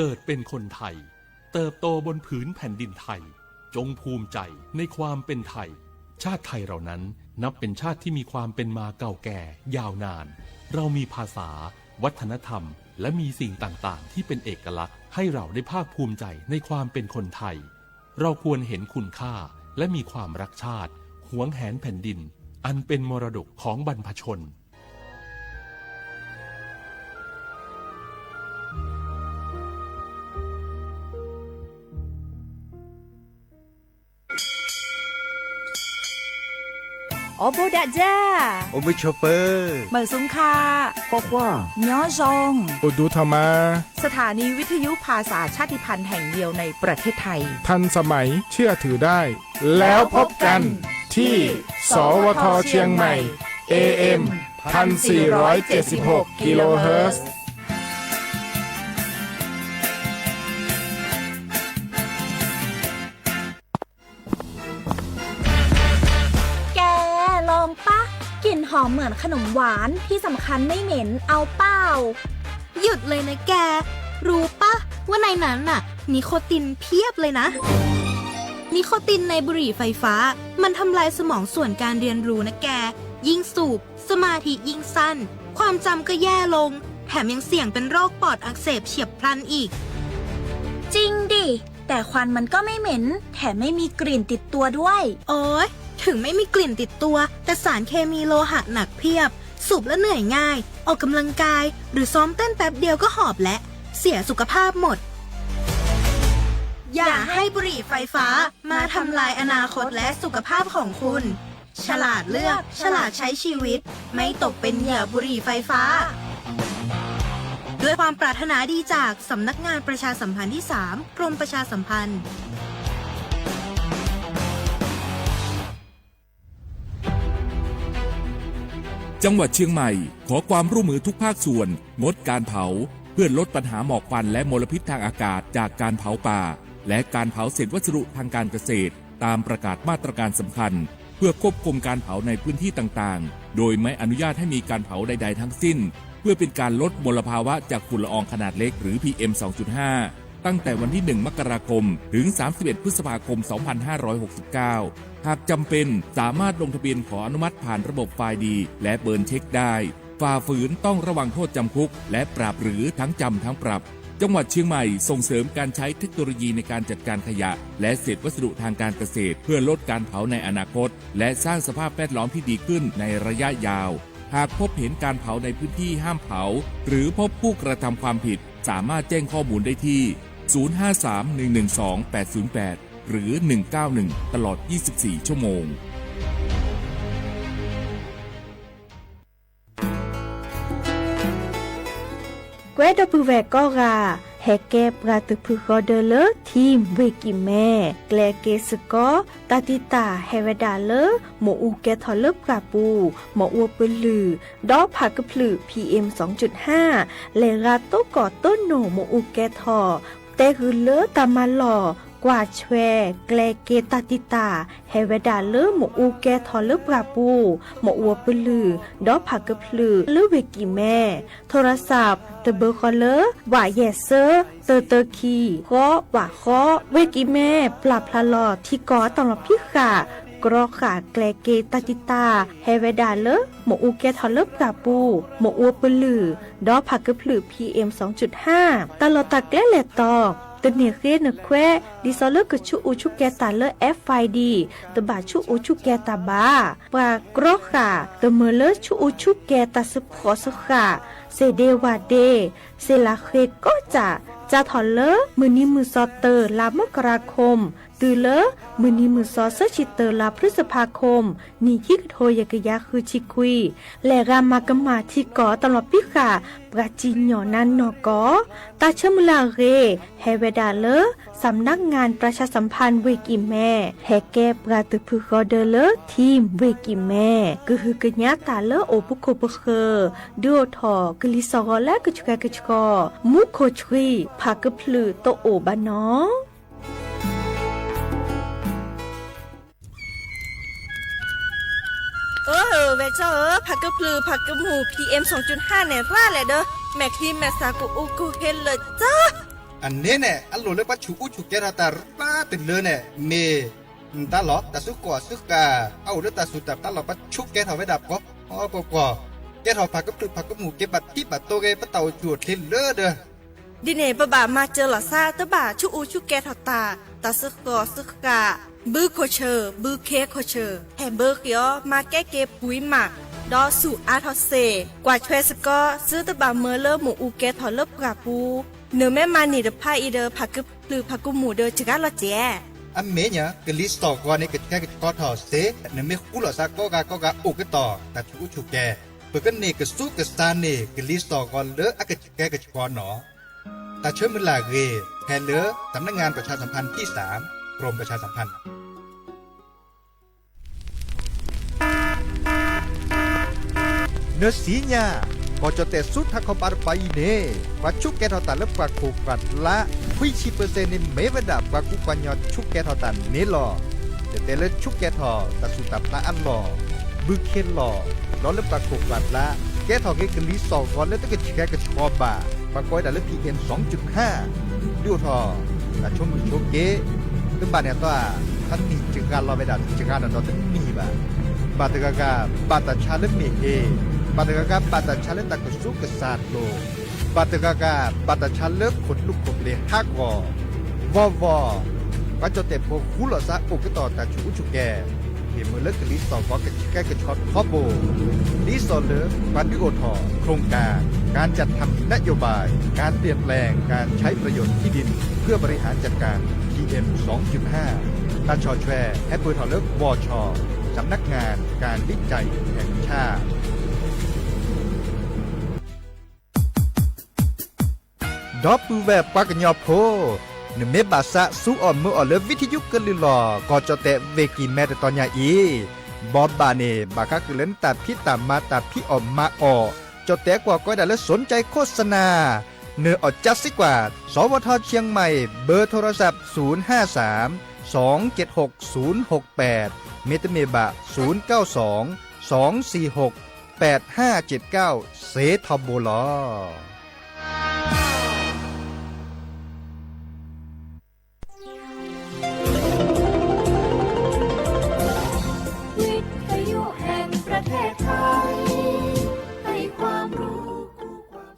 เกิดเป็นคนไทยเติบโตบนผืนแผ่นดินไทยจงภูมิใจในความเป็นไทยชาติไทยเรานั้นนับเป็นชาติที่มีความเป็นมาเก่าแก่ยาวนานเรามีภาษาวัฒนธรรมและมีสิ่งต่างๆที่เป็นเอกลักษณ์ให้เราได้ภาคภูมิใจในความเป็นคนไทยเราควรเห็นคุณค่าและมีความรักชาติหวงแหนแผ่นดินอันเป็นมรดกของบรรพชนโอโบดะจ้าโอเบชอเปอร์เหมอซุงคาพวกว่าย้อซงโอดูธรรมาสถานีวิทยุภาษาชาติพันธุ์แห่งเดียวในประเทศไทยทันสมัยเชื่อถือได้แล้วพบกันที่สวทเชียงใหม่ AM 1476 กิโลเฮิรตซ์กลิ่นหอมเหมือนขนมหวานที่สำคัญไม่เหม็นเอาเปล่าหยุดเลยนะแกรู้ปะว่าในนั้นน่ะนิโคตินเพียบเลยนะนิโคตินในบุหรี่ไฟฟ้ามันทำลายสมองส่วนการเรียนรู้นะแกยิ่งสูบสมาธิยิ่งสั้นความจำก็แย่ลงแถมยังเสี่ยงเป็นโรคปอดอักเสบเฉียบพลันอีกจริงดิแต่ควันมันก็ไม่เหม็นแถมไม่มีกลิ่นติดตัวด้วยโอ๊ยถึงไม่มีกลิ่นติดตัวแต่สารเคมีโลหะหนักเพียบสูบแล้วเหนื่อยง่ายออกกำลังกายหรือซ้อมเต้นแป๊บเดียวก็หอบและเสียสุขภาพหมดอย่าให้บุหรี่ไฟฟ้ามาทำลายอนาคตและสุขภาพของคุณฉลาดเลือกฉลาดใช้ชีวิตไม่ตกเป็นเหยื่อบุหรี่ไฟฟ้าด้วยความปรารถนาดีจากสำนักงานประชาสัมพันธ์ที่ 3 กรมประชาสัมพันธ์จังหวัดเชียงใหม่ขอความร่วมมือทุกภาคส่วนงดการเผาเพื่อลดปัญหาหมอกควันและมลพิษทางอากาศจากการเผาป่าและการเผาเศษวัสดุทางการเกษตรตามประกาศมาตรการสำคัญเพื่อควบคุมการเผาในพื้นที่ต่างๆโดยไม่อนุญาตให้มีการเผาใดๆทั้งสิ้นเพื่อเป็นการลดมลภาวะจากฝุ่นละอองขนาดเล็กหรือ PM 2.5 ตั้งแต่วันที่ 1 มกราคมถึง 31 พฤษภาคม 2569 หากจำเป็นสามารถลงทะเบียนขออนุมัติผ่านระบบไฟล์ดีและเบิร์นเช็คได้ฝ่าฝืนต้องระวังโทษจำคุกและปรับหรือทั้งจำทั้งปรับจังหวัดเชียงใหม่ส่งเสริมการใช้เทคโนโลยีในการจัดการขยะและเศษวัสดุทางการเกษตรเพื่อลดการเผาในอนาคตและสร้างสภาพแวดล้อมที่ดีขึ้นในระยะยาวหากพบเห็นการเผาในพื้นที่ห้ามเผาหรือพบผู้กระทำความผิดสามารถแจ้งข้อมูลได้ที่ 053-112-808 หรือ 191 ตลอด 24 ชั่วโมงแกวดปูแวก็ราแฮเกปราตุพุกอเดเลทีมเวกิแม่แกลเกสกอตาติตาเฮเวดาเลหมอูแกทอลเลปราปูหมออวปลือดอผักพลือ PM 2.5 เลราโตกอต้นโนหมอูแกทอเตคือเลตามาหล่อกว่าแชแกลเกตาติตาเฮเวดาเลหมอูแกทอลเลปราปูหมออวปลือดอผักพลือเลเวกิแม่โทรศัพท์ตเบอร์คอเลว่าแยเซอร์เตอคีก็ว่าข้อเวกิแม่ปรับพลาลอที่กอตลอดพิขากรอขาแกลเกตาติตาเฮเวดาเลหมอูแกทอลเลปราปูหมออวปลือดอผักพลือ PM 2.5 ตลอดตะแกลเลตอตเนเรนแควดิซอเลกชูอูชูแกตาเลFID ตบาชูอูชูแกตาบาปากรอขาตเมเลชูอูชูแกตาสพอสขาเซเดวาเดเซลาเคก็จะถอนเลมือนี้มือซอเตอร์ลามกราคมตือเลมือนี้มือซอเซชิเตอร์ลาพฤษภาคมนี่คิกโทยกยาคือชิคุยและรามากมาที่กอตลอดพิขาปราจินหยอนันนอกอตาชมลาเรเฮเวดาเลสำนักงานประชาสัมพันธ์เวกิแม่แฮแกปราตุพุกอเดเลทีมเวกิแม่ก็คือกญาตาเลโอปุโคปเคดูทอกลิซอและกจุกกจกมุโคชรีผักพลือโตโอบานอเวเจอผักกระพลือผักกระหมู PM 2.5 เนี่ยร่าแหละเด้อแม็กทีแมสากูอูกูเฮนเลยจ้า อันนี้เนี่ยอันหลุดเลยปัจจุอุจุแกราตาป้าติดเลยเนี่ยเมตาหลอตาสุกอสุกาเอาเรื่องตาสุดตาหลอปัจจุแกทำไว้ดับก็อ๋อปกแกทำผักกับตึกผักกับหมูเก็บบัดที่บัดโตเกปะเต่าจวดเทเลอเด้อดิเนบะบามาเจอหล่อซาตะบาชูอูชูแกทอตาตาซึกกอซึกกาบือโคเชอร์บือเคโคเชอร์แฮมเบอร์เกียวมาแก้เก็บปุ๋ยหมักดอสู่อาทอเซกว่าช่วยสกอซื้อตะบาเมอเลอร์หมูอูแกทอเลิบกราปูเนื้อแม่มานี่เดพาอีเดอผักกึบหรือผักกุหมูเดอจิกาลอเจอันเมเนี่ยกลิสต์ต่อก่อนนี่ก็แค่ก็ทอเสเนี่ยไม่คู่หรอซักก็กาอุกต่อแต่ชูอุจุแกเปิดกันนี่ก็สู้กับซานนี่กลิสต์ต่อก่อนเลออะก็แกก็ก่อนหนอแต่เชื่อมันลาเกแทนเลอสำนักงานประชาสัมพันธ์ที่3กรมประชาสัมพันธ์เนื้อสีเนี่ยก็จะแต่สุดถ้าเขาปาไปเน่ว่าชุกแกทอตันแล้วกว่าคูกัดละ20%นี่ไม่ระดับกว่ากูกว่ายอดชุกแกทอตันนี่หรอแต่ละชุกแกทอแต่สุดตับละอันหล่อบึกเข็นหล่อร้อนแล้วกว่าคูกัดละแกทอเกกลี2ก่อนแล้วต้องแกก็ชอบบ่าบางก้อยแต่ละ PM 2.5 ดูทอแต่ชมมือโชเกตึ้งบ้านเนี่ยตัวท่านนี่จึงการรอไปดับจึงการนอนตึ้งมีบ่าบาตกากาบาตชาเลเมเอบาตกากาบาตชาเลตะกสุกสาดโลบาตกากาบาตชาเลขนลูกขบเลฮักวอก็จะแต่พวกคุลซะอุกต่อแต่ชูชุแกเห็นมือเลิกลิสต่อก็แก้กระช็อตคอโบลิสต่อเลิกปันดิโอทอโครงการจัดทำนโยบายการเปลี่ยนแปลงการใช้ประโยชน์ที่ดินเพื่อบริหารจัดการ PM 2.5 ตาชอแชร์แอปเปิลทอเลิกวอชสำนักงานการวิจัยแห่งชาติดอปูแวบปากญอโพนเมบาสะสู้อ่อนมืออ่อนเลวิทยุกลิลอก็จะแต่เวกีแม่ตอนยาอีบอบบาเนบาคักเล่นตัดพี่ตามมาตัดพี่ออมมาออจะแต่กว่าก็ได้แล้วสนใจโฆษณาเนื้ออดจัดสิกว่าสวทเชียงใหม่เบอร์โทรศัพท์053 276 068เมตเมบะ092 246 8579เซทอโบลอวิทยุแห่งประเทศไทยให้ความรู้คู่ความ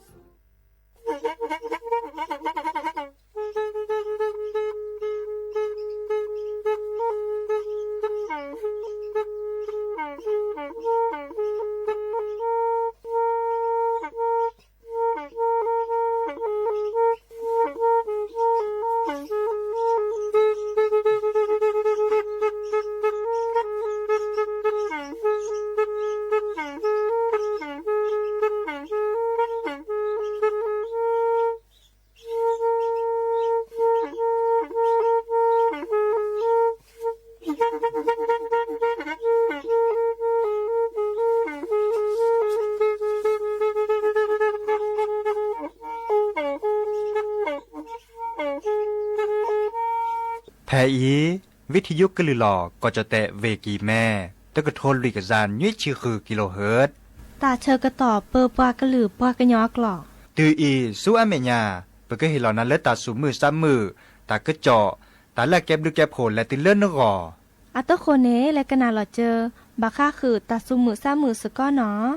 แพอีวิทยุกลือหลอก็จะแตะเวกีแม่ตะกะโทนลิกซานยุ้ยชื่อคือกิโลเฮิรตซ์ตาเชอกระต่อเปอปากระหลือปากระยอกหลอกตืออีสู้อเมญาเปก็เห็นเหล่านั้นแล้วตาสูมือซ้ำมือตากระเจาะตาแลกแก็บดูแก็บโผล่และติเลื่อนนกออัตโคเนและกนาหลอเจอบาค่าคือตาซุมือซ้ำมือสก้อเนาะ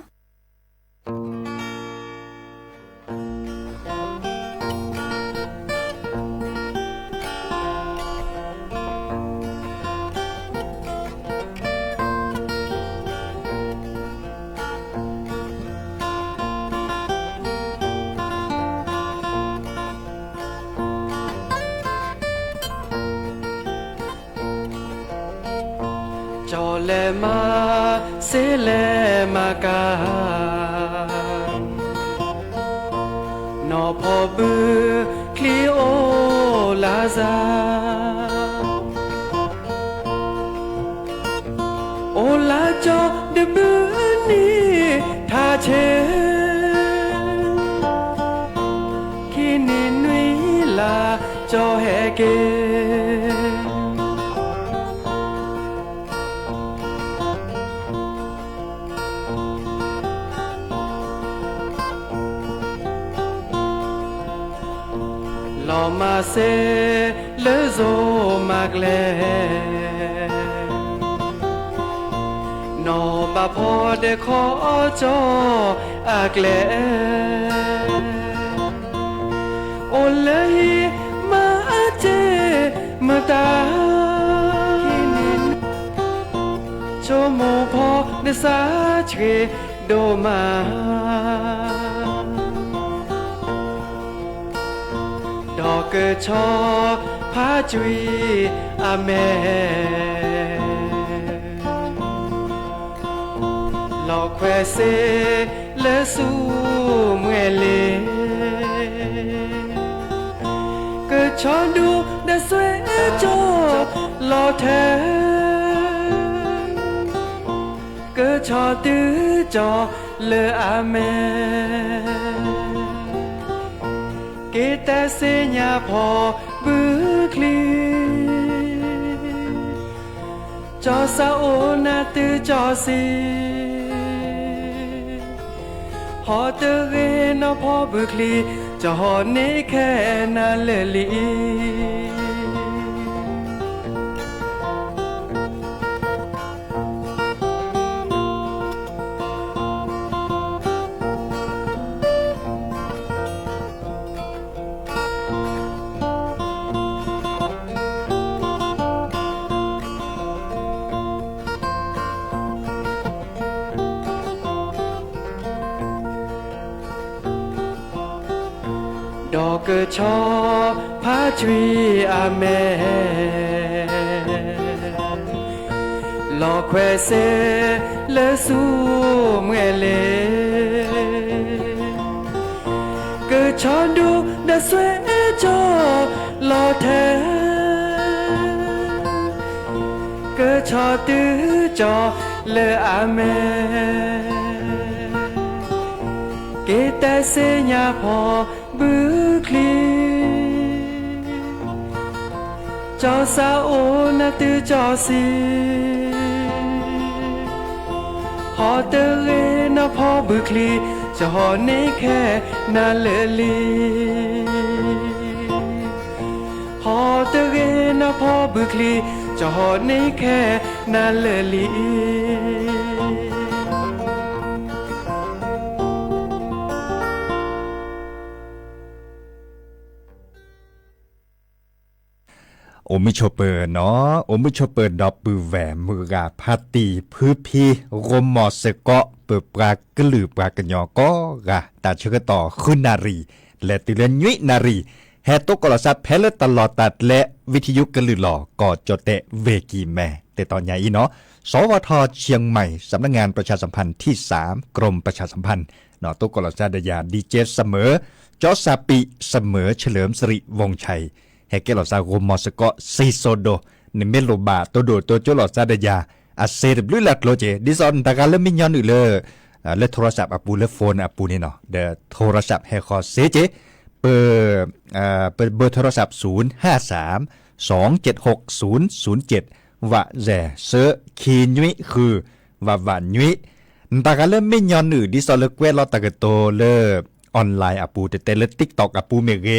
จอเลมาเซเลมากานอพอบือคลีโอลาซาโอลาจอเดบือนี่ทาเชคินินุยลาจอเฮเกลอ มาเซเลโซมากเลนอบาพอเดขอจออากเลโอเลยมาเจมาตาโชโมพอเดสาเชโดมาดอกเกชอพาจุยอาเมหลอกแควเซเลสูเมื่อเลเกิดชอดูเดสเวจอหลอแทเกิดชอตื้อจอเลอาเมเกตเสญาพอบึคลีจอสาโอนาตือจอซีหอเตเรนพอบึคลีจอหอเนแค่นาเลลีดอกเกชอพาจุยอาเมหลอกแควเซเลสูเมื่อเลเกิดชอดูเดสเวจอหลอแทเกิดชอตื้อจอเลอาเมเกตเสญาพอบึคลีจอสาโอนาตือจอซีหอเตเรนพอบึคลีจะหอเนแค่นาเลลีหอเตเรนพอบึคลีจะหอเนแค่นาเลลีโอมิโชเปอร์เนาะโอมิโชเปอร์ดอกปือแหวมือกาพาตีพื้นพีรมมอสเกาะเปิดปลากระลือปลากระยอก็กะตาเชกต่อขึ้นนารีและติเลยุยนารีแฮตกกลสัตแพลตลอดตัดและวิทยุกระลือหล่อก่อจดเตะเวกีแม่แต่ตอนใหญ่เนาะสวทเชียงใหม่สำนักงานประชาสัมพันธ์ที่3กรมประชาสัมพันธ์เนาะตกกลสัตดยาดีเจเสมอจอซาปิเสมอเฉลิมสิริวงชัยเฮเกลอซากมอสกอซีโซโดในเมโลบาโตโดโตโจลอซาดยาอาเซรบลุลักโลเจดิซอนตากาเลมิญอนอุเลเลโทรศัพท์อปูเลโฟนอปูนี่เนาะเดโทรศัพท์เฮคอเซเจเปิดเบอร์โทรศัพท์053-276-007ว่าแจเซคีนุยคือว่าวันนุยตากาเลมิญอนอุดิซอนเลเกวลอตากโตเลออนไลน์อปูเตเล TikTok อปูเมเก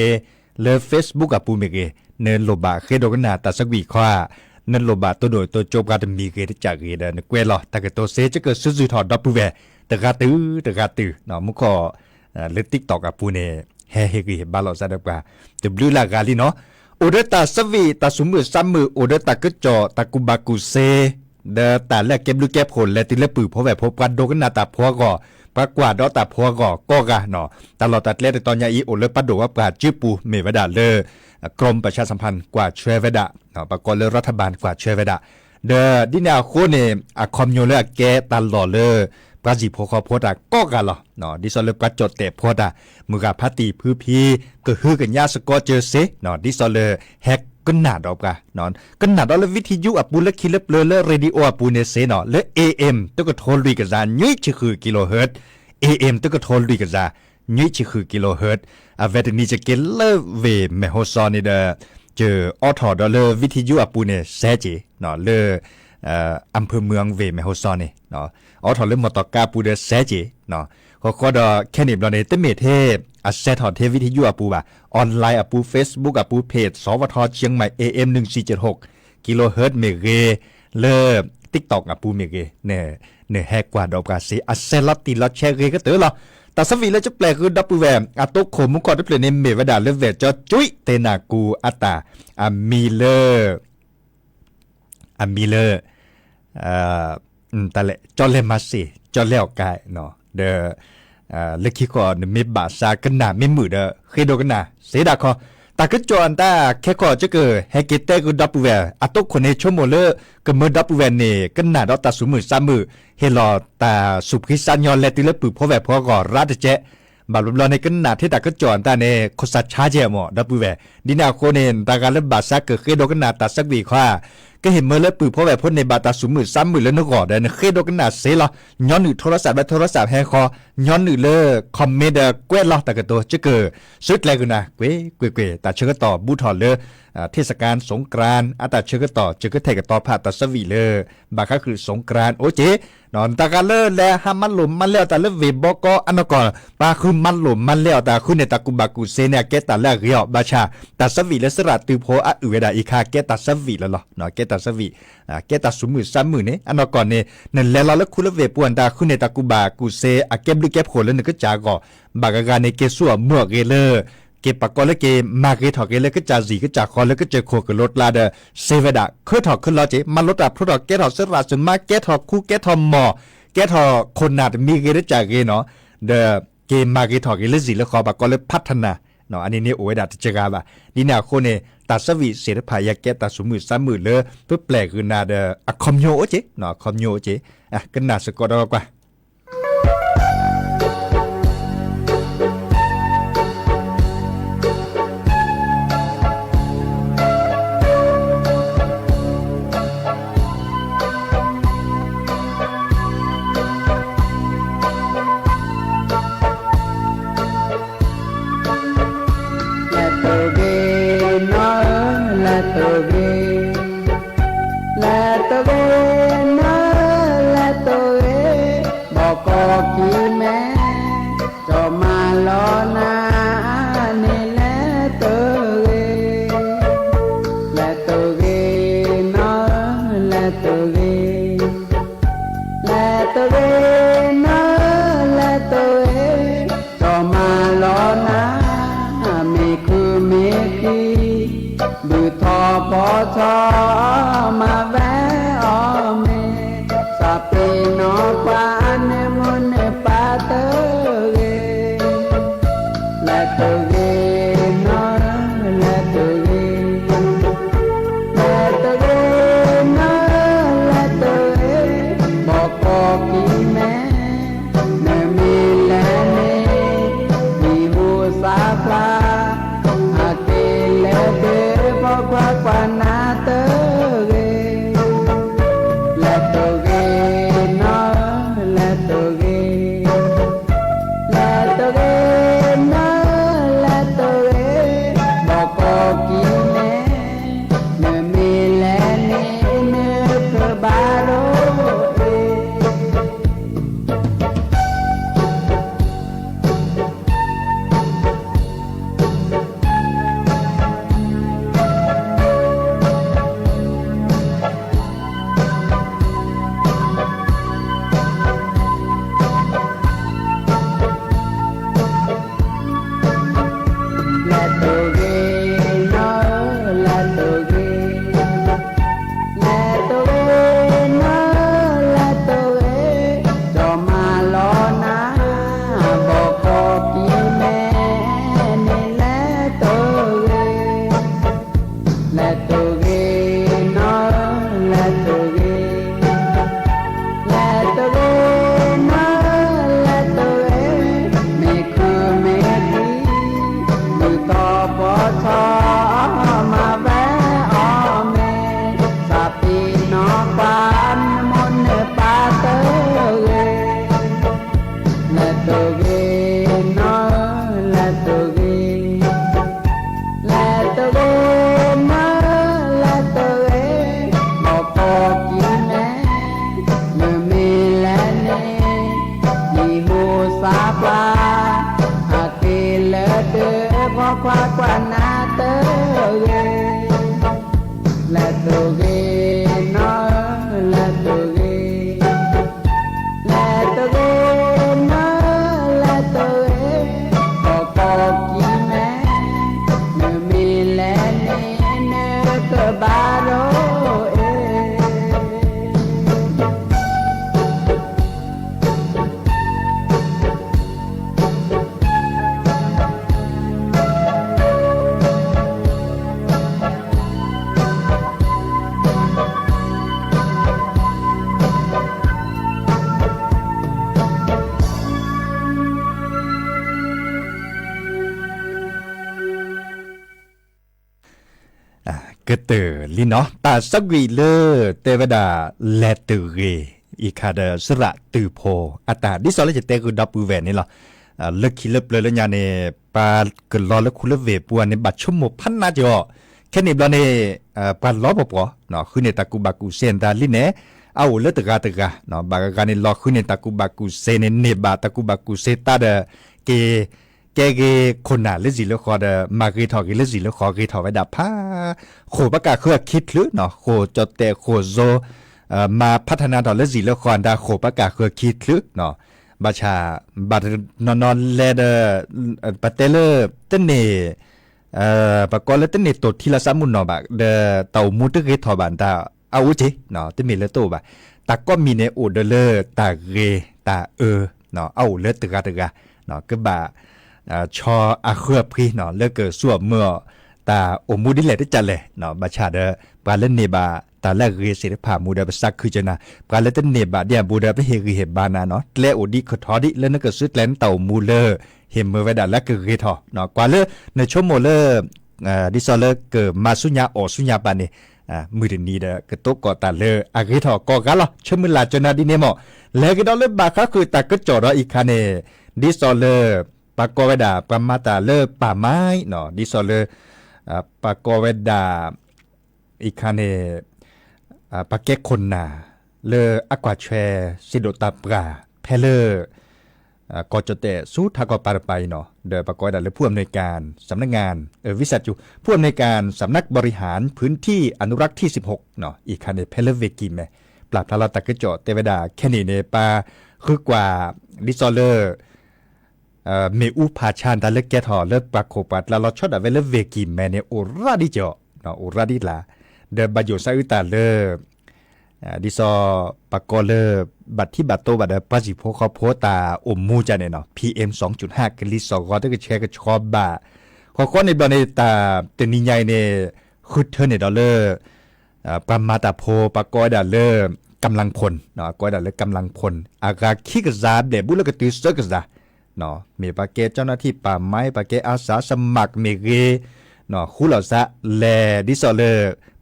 เลเฟซบุ๊กอปูเมเกเนินโลบาเคโดกนาตาสักวีคว้านั่นโลบาตัวโดยตัวโจบกาดมีเกตจากเกดนเกวลอตากโตเซจะเกิดสุดๆถอดดับปูแวตะกาตือเนาะมุขอเล TikTok อปูเนเฮเฮกีบาลอซาดกว่าตบลูลากาลีเนาะโอเดตาสวีตาสุมือซ้ำมือโอเดตากจอตากุบากุเซเดตาแลกเก็บลูกแก็บผลและติเลปือเพราะแบบพบกันโดกนาตาพัวก่อปรากว่าดอตาพัวก็กะเนาะตลอดตัดเล่ตอนยาอีโอเลปัดโดว่าปราจื้อปูเมวดาเลกรมประชาสัมพันธ์กว่าเชวดาเนาะประกอบเลยรัฐบาลกว่าเชวดาเดดินาโคเนอะคอมโยเลแกตลอดเลยปราจีพอคอโพดาก็กะเหรอเนาะดิซอลเลปราจดแต่โพดามือกาพัตติพื้พีก็ฮือกันยาสกอเจอเซเนาะดิซอลเลแฮกก็หนาดอกกะนอนก็หนาดอกแล้ววิทยุอปูและคิเลเลเรดิโออปูเนเซเนาะและ AM ตัวก็โทรลุยกันซายุ้ยชื่อคือกิโลเฮิรตซ์ AM ตัวก็โทรลุยกันซายุ้ยชื่อคือกิโลเฮิรตซ์อะเวทนี้จะเกลเลเวเมโฮซอนนี่เดอเจอออทอดอลเลวิทยุอปูเนเซจิเนาะเล อำเภอเมืองเวแมโฮซอนนี่เนาะอ๋อถอดเรื่องมอตอกาปูเดแซจิเนาะก็ดอแค่นี้เราในเตเมเทพอัสเซทอเทวิทยุปูบ่าออนไลน์ปู Facebook ปูเพจสวทเชียงใหม่ AM 1476กิโลเฮิรตซ์เมเกเลิศ TikTok ปูเมเกเนี่ยแฮกกว่าดอกกาซีอัสเซลติลอแชเกก็เตอเหรอแต่สวีแล้วจะแปลคือดับปูแวมอะโตโคมุกอดเปลในเมวดาเลเวจจุ้ยเตนากูอัตตาอะมิเลอร์แต่ละจอเลมาสิจอแล้วกายเนาะเดเลคิกอนมีบาซากันนาไม่มือเดเคยโดกันนาเสียดาคอตาก็จอนตาแค่ขอจะเกิดให้กิเตกูดับแวร์อะตุกคนในชั่วโมงเลก็เมื่อดับแวร์เนี่ยกันนาดอตาสูมือ3มือเฮลอตาสุพิสัญญาเลติเลปือพ่อแวร์พ่อก่อรัดเจบาลุลอในกันนาที่ตาก็จอนตาเนี่ยโคสัชาเจมอดับแวร์ดินาโคเนนตาการเล่นบาซาเกิดเคยโดกันนาตาสักวีคว้าก็เห็นเมื่อเล็บปืนเพราะแบบพ่นในบาตาสูมือ3มือแล้วนึกออกได้นะเคยโดนกันหนาเสียละย้อนหนึ่งโทรศัพท์และโทรศัพท์แฮคอย้อนหนึ่งเลยคอมเมนต์แกว้ล็อกแต่ก็ตัวจะเกิดสุดแรงกันนะเว้ยแต่เชื่อก็ต่อบูทอเลยเทศกาลสงกรานต์แต่เชื่อก็ต่อเชื่อก็เทก็ต่อผ่าตัดสวีเลยบางครั้งคือสงกรานต์โอ้เจ๊นอนตาการเลิศแล้วห้ามมันหลุมมันแล้วแต่เลิศเวบอกก็อันนั้นก่อนปลาคือมันหลุมมันแล้วแต่คุณในตะกุบากุเซเนี่ยแกตัดแล้วเรียบบาชาตัดสวีและสระตือโพอะอือได้อีกค่ะแกตัดสวีแล้วหรอเนาะแกตัดสวีแกตัดสูมือ3มือเนี่ยอันนั้นก่อนเนี่ยนั่นแล้วเราคุณเวปวนตาคุณในตะกุบากุเซอะเก็บหรือเก็บโผล่แล้วนึกก็จาก็บางการในเกสัวเมื่อเกเลเก็บปากกอแล้วเกมาเกถอดเกเลยก็จะสีก็จะคอแล้วก็เจอโคกับรถลาเดเซเวดาเคยถอดขึ้นล้อเจมันรถดับเพราะถอดแกถอดเสื้อราจนมาแกถอดคู่แกถอดหมอแกถอดคนนาดมีเกได้จากเกเนาะเดเกมาเกถอดเกเลยสีแล้วคอปากกอเลยพัฒนาเนาะอันนี้เนี่ยโอ้ยดัดเจกาบะดีนาโคเนตัดสวีเสด็จพายาแกตัดสมือ3มือเลยเพื่อแปลคือนาเดอะคอมโยเจเนาะคอมโยเจอ่ะกันนาสกอดกว่ามาแวะอเมสาเปนอปานมุนปาเตเกและเตเกนอและเตเกและเตเกนอและเตเกบอกก็กิแม่เนมีแลเนมีหูสาปลาอาเกเลเดบอกว่าปานาเตเกและเตเกนอ กระเตอลิเนาะตาสักวีเลเตวดาแลตือเรอีคาเดสระตือโพอัตาดิสอลจะเตคือดับปูแวนนี่หรอเลิกคิดเลิกเลยแล้วยาเนี่ยปาเกิดรอแล้วคุณเลิกเวปัวในบัดชั่วโมงพันนาจ่อแค่นี้เราเนี่ยปาล้อปอเนาะคือในตะกูบากูเซนตาลิเน่เอาเลิกตะกาเนาะบางการในล้อคือในตะกูบากูเซนเนบาตะกูบากูเซตาเดเกคนน่ะเลสิเลขอเดมาเกทอกิเลสิเลขอเกทอไว้ดับผ้าโคปากาคือคิดหรือเนาะโคจดแต่โคโซมาพัฒนาต่อเลสิเลขอดาโคปากาคือคิดหรือเนาะบาชาบัดนอนเลเดปะเตเลเตเนปะกอเลเตเนตทีละสามุนเนาะบะเดเตามูตเกทอบันตาเอาจิเนาะเตมีเลโตบะตาก็มีเนโอเดเลตาเกตาเนาะเอาเลตกาเนาะก็บะชออาเครือพี่เนาะเลิกเกิดส่วนเมื่อตาอมูดิเลได้จัดเลยเนาะบาชาเดปาเลนเนบาตาแลกเรสิรพามูดาไปสักคือจะนะปาเลนเนบาเดียบูดาไปเฮริเฮบานาเนาะและโอดีขทอดิแล้วนั่นก็สุดแลนเต่ามูเลอเฮมเมอร์ไว้ดาแลกเรทอเนาะกว่าเลในชั่วโมงเลดิซอเลเกิดมาสุญญาออสุญญาปานี่มือเดนีเดกตกอตาเลอาเรทอกอกาลชมือลาจนาดิเนมอแล้วก็ดอเลบาคาคือตากจอดอีกคันเนดิซอเลปากอเวดาปามาตาเลป่าไม้เนาะดิซอเลปากอเวดาอีกคันเนปากเกคนนาเลอากวาแชซิโดตาปราเพเลก็จะเตะสู้ทากอปาไปเนาะเดอปากอเวดาเลผู้อำนวยการสำนักงานวิสัจุผู้อำนวยการสำนักบริหารพื้นที่อนุรักษ์ที่16เนาะอีกคันเนเพเลเวกิเมปราบทาราตากจอเตเวดาแค่นี้เนปาคือกว่าดิซอเลเมอูพาชานตาเลกแกทอเลปากโคปัดลาลอชอดาเวเลเวกิเมเนโอราดิจอเนาะโอราดิลาเดบาโยซาอุตาเลดิซอปากอเลบัดที่บัดโตบัดปาจิโพคอโพตาอมมูจาเนเนาะ PM 2.5 กลิซอกอตะกแชกชอบบาขอในบอในตาเตนิใหญ่เนคือเทเนดอลเลปามาตาโพปากอดาเลกำลังพลเนาะกอดาเลกำลังพลอากาคิกซาเดบุลกติสกซาเนาะมีปาเกเจ้าหน้าที่ป่าไม้ปาเกอาสาสมัครเมเกเนาะคูลอซะแลดิซอเล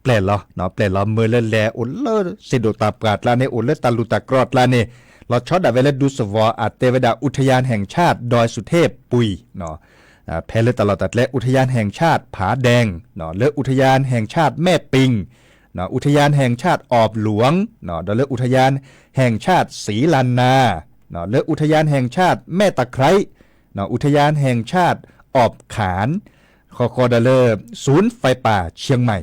แปลลอเนาะแปลลอเมเลแลอุลเลสิโดตาปราดลาเนอุลเลตาลุตากรอดลาเนลอชอดาเวเลดูสวออาเตเวดาอุทยานแห่งชาติดอยสุเทพปุยเนาะแพเลตลอดตัดและอุทยานแห่งชาติผาแดงเนาะเลอุทยานแห่งชาติแม่ปิงเนาะอุทยานแห่งชาติออบหลวงเนาะเลอุทยานแห่งชาติศรีลันนาเนาะเลอุทยานแห่งชาติแม่ตะไคร้เนาะอุทยานแห่งชาติออบขานคอดาเลศูนย์ไฟป่าเชียงใหม่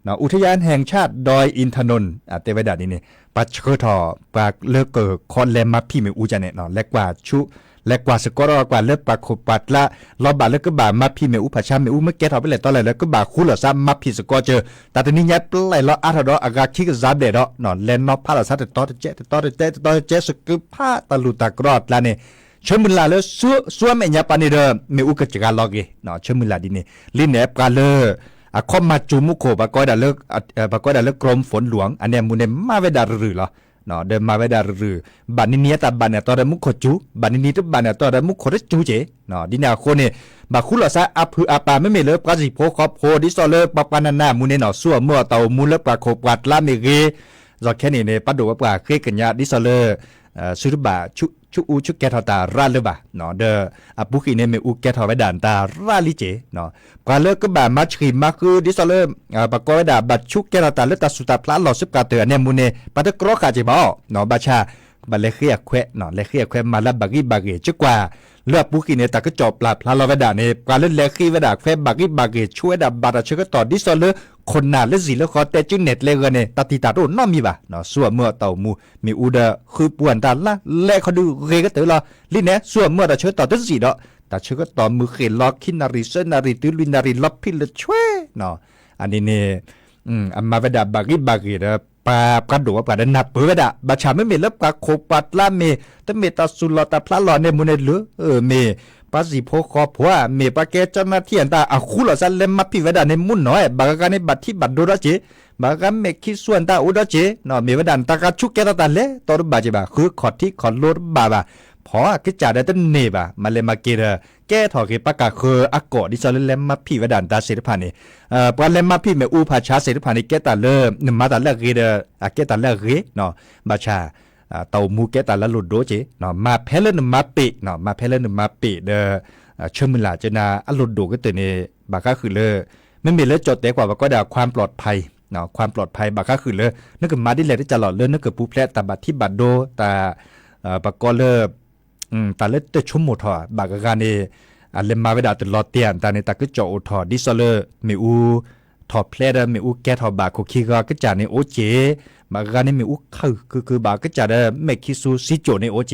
เนาะอุทยานแห่งชาติดอยอินทนนท์เตวดานี่ปัจเชอทอปากเลเกอคอนแลมาพี่เมอูจันเนาะและกว่าชุและกว่าสกอรอกว่าเลิกปากโคปัดละลอบาแล้วก็บามาพี่เมอูผาชาเมอูเมื่อแกทอไปเลยตอนไหนแล้วก็บาคู่เหล่าซ้ำมาพี่สกอเจอแต่ตอนนี้ยัดปลายละอาทดออากาคิกซาเดดเนาะเลนนอพาละซัดต่อเจสกผ้าตะลุตากรอดละเนี่ยชมุลาเลซัวเมญญาปานิเดเมอูกจิกาลอกีเนาะชมุลาดินี่ลินเนปกาเลคอมมาจูมุโคปากอยดาเลิกกรมฝนหลวงอันเนี้ยมูเนมาเวดารือเหรอเนาะเดิมมาเวดารือบันนี้ตาบันเนี่ยตอนเดมุโคจูบันนี้ตบันเนี่ยตอนเดมุโคเรจูเจเนาะดินาโคเนี่ยบาคุลาซาอัพอาปาไม่เมเลปราจิโพคอโพดิซอเลปปานานามูเนเนาะซัวเมื่อเตามูเลปราโคปัดลาเมเกจอแค่นี้เนี่ยปัดดูว่าปลาเคกันยาดิซอเลสุรบาชุแกทอตาราเลบะเนาะเดอปุกิเนเมอุแกทอไว้ด่านตาราลิเจเนาะปลาเลก็บามาชิมาคือดิซอเลปากอยดาบัดชุแกทอตาเลตาสุตาพลาหลอสิบกาเตอเนี่ยมูเนปัตกรอกาจิบอเนาะบาชาบาเลเคียแควเนาะเลเคียแควมาลาบากิจุกว่าเลือกปุกิเนตาก็จบปลาพลาลอไว้ด่านเนี่ยปลาเลเลคีไว้ด่าแควบากิช่วยดาบาดาชก็ต่อดิซอเลคนหน้าเลสิเลคอเตจุเน็ตเลเนี่ยตัดติตาโดนน้อมีบ่ะเนาะส่วนเมื่อเต่ามูมีอูเดคือป่วนตาละแลเขาดูเรก็เตอละลิเนี่ยส่วนเมื่อตาเชิดต่อตึ้งสีเนาะตาเชิดก็ต่อมือเขนล็อกคินาริเซนาริตุลินาริล็อกพิลช่วยเนาะอันนี้เนี่ยอันมาเวดาบากิเดปาปาดูว่าปาดนับเปิดบาชาไม่มีเล็บกาโคปัดละเมแต่เมตาสุลตาพลาลอเนี่ยมูเนลือเมปาสิโพคอผัวเมปาเกจนาเทียนตาอาคุลซันเลมมาพิเวดาในมุนน้อยบางการในบัตที่บัตรดูดเจบางการเมคิส่วนตาอุดเจเนาะเมวดันตากาชุกเกตตาเลตอรบาเจบาคือขอที่ขอโลดบาป พอก็จ่าได้ตั้งเนบมาเลยมาเกเรแก้ถอดปากกาคืออากอดิซอลเลมมาพี่วดันตาเสด็จผ่านนี่ปานเลมมาพี่เมอูภาชาเสด็จผ่านนี่แก้ตาเลนมาตาเลเกเรแก้ตาเลเกเนาะบาชาเตามูแก้ตาละหลุดโดเจเนาะมาเพลนมาปิเนาะมาเพลนมาปิเดเชื่อมือหลาจนาอลุดโดก็ตัวนี้บาก็คือเลไม่มีเลจดแต่กว่าก็ได้ความปลอดภัยเนาะความปลอดภัยบาก็คือเลนึกมาได้เลยที่จะหลอดเลนึกปูแพลตาบัดที่บัดโดตาปากก็เลตาเล็ดจะชุ่มหมดถอบากการนี่เลมาเวดาตลอดเตียนตาในตาก็จ่อถอดิซอเลมีอูถอดเพลดมีอูแกถอบากคุคีก็จ่าในโอเจบากการนี่มีอูคือบากก็จ่าได้เมคิซูซิโจในโอเจ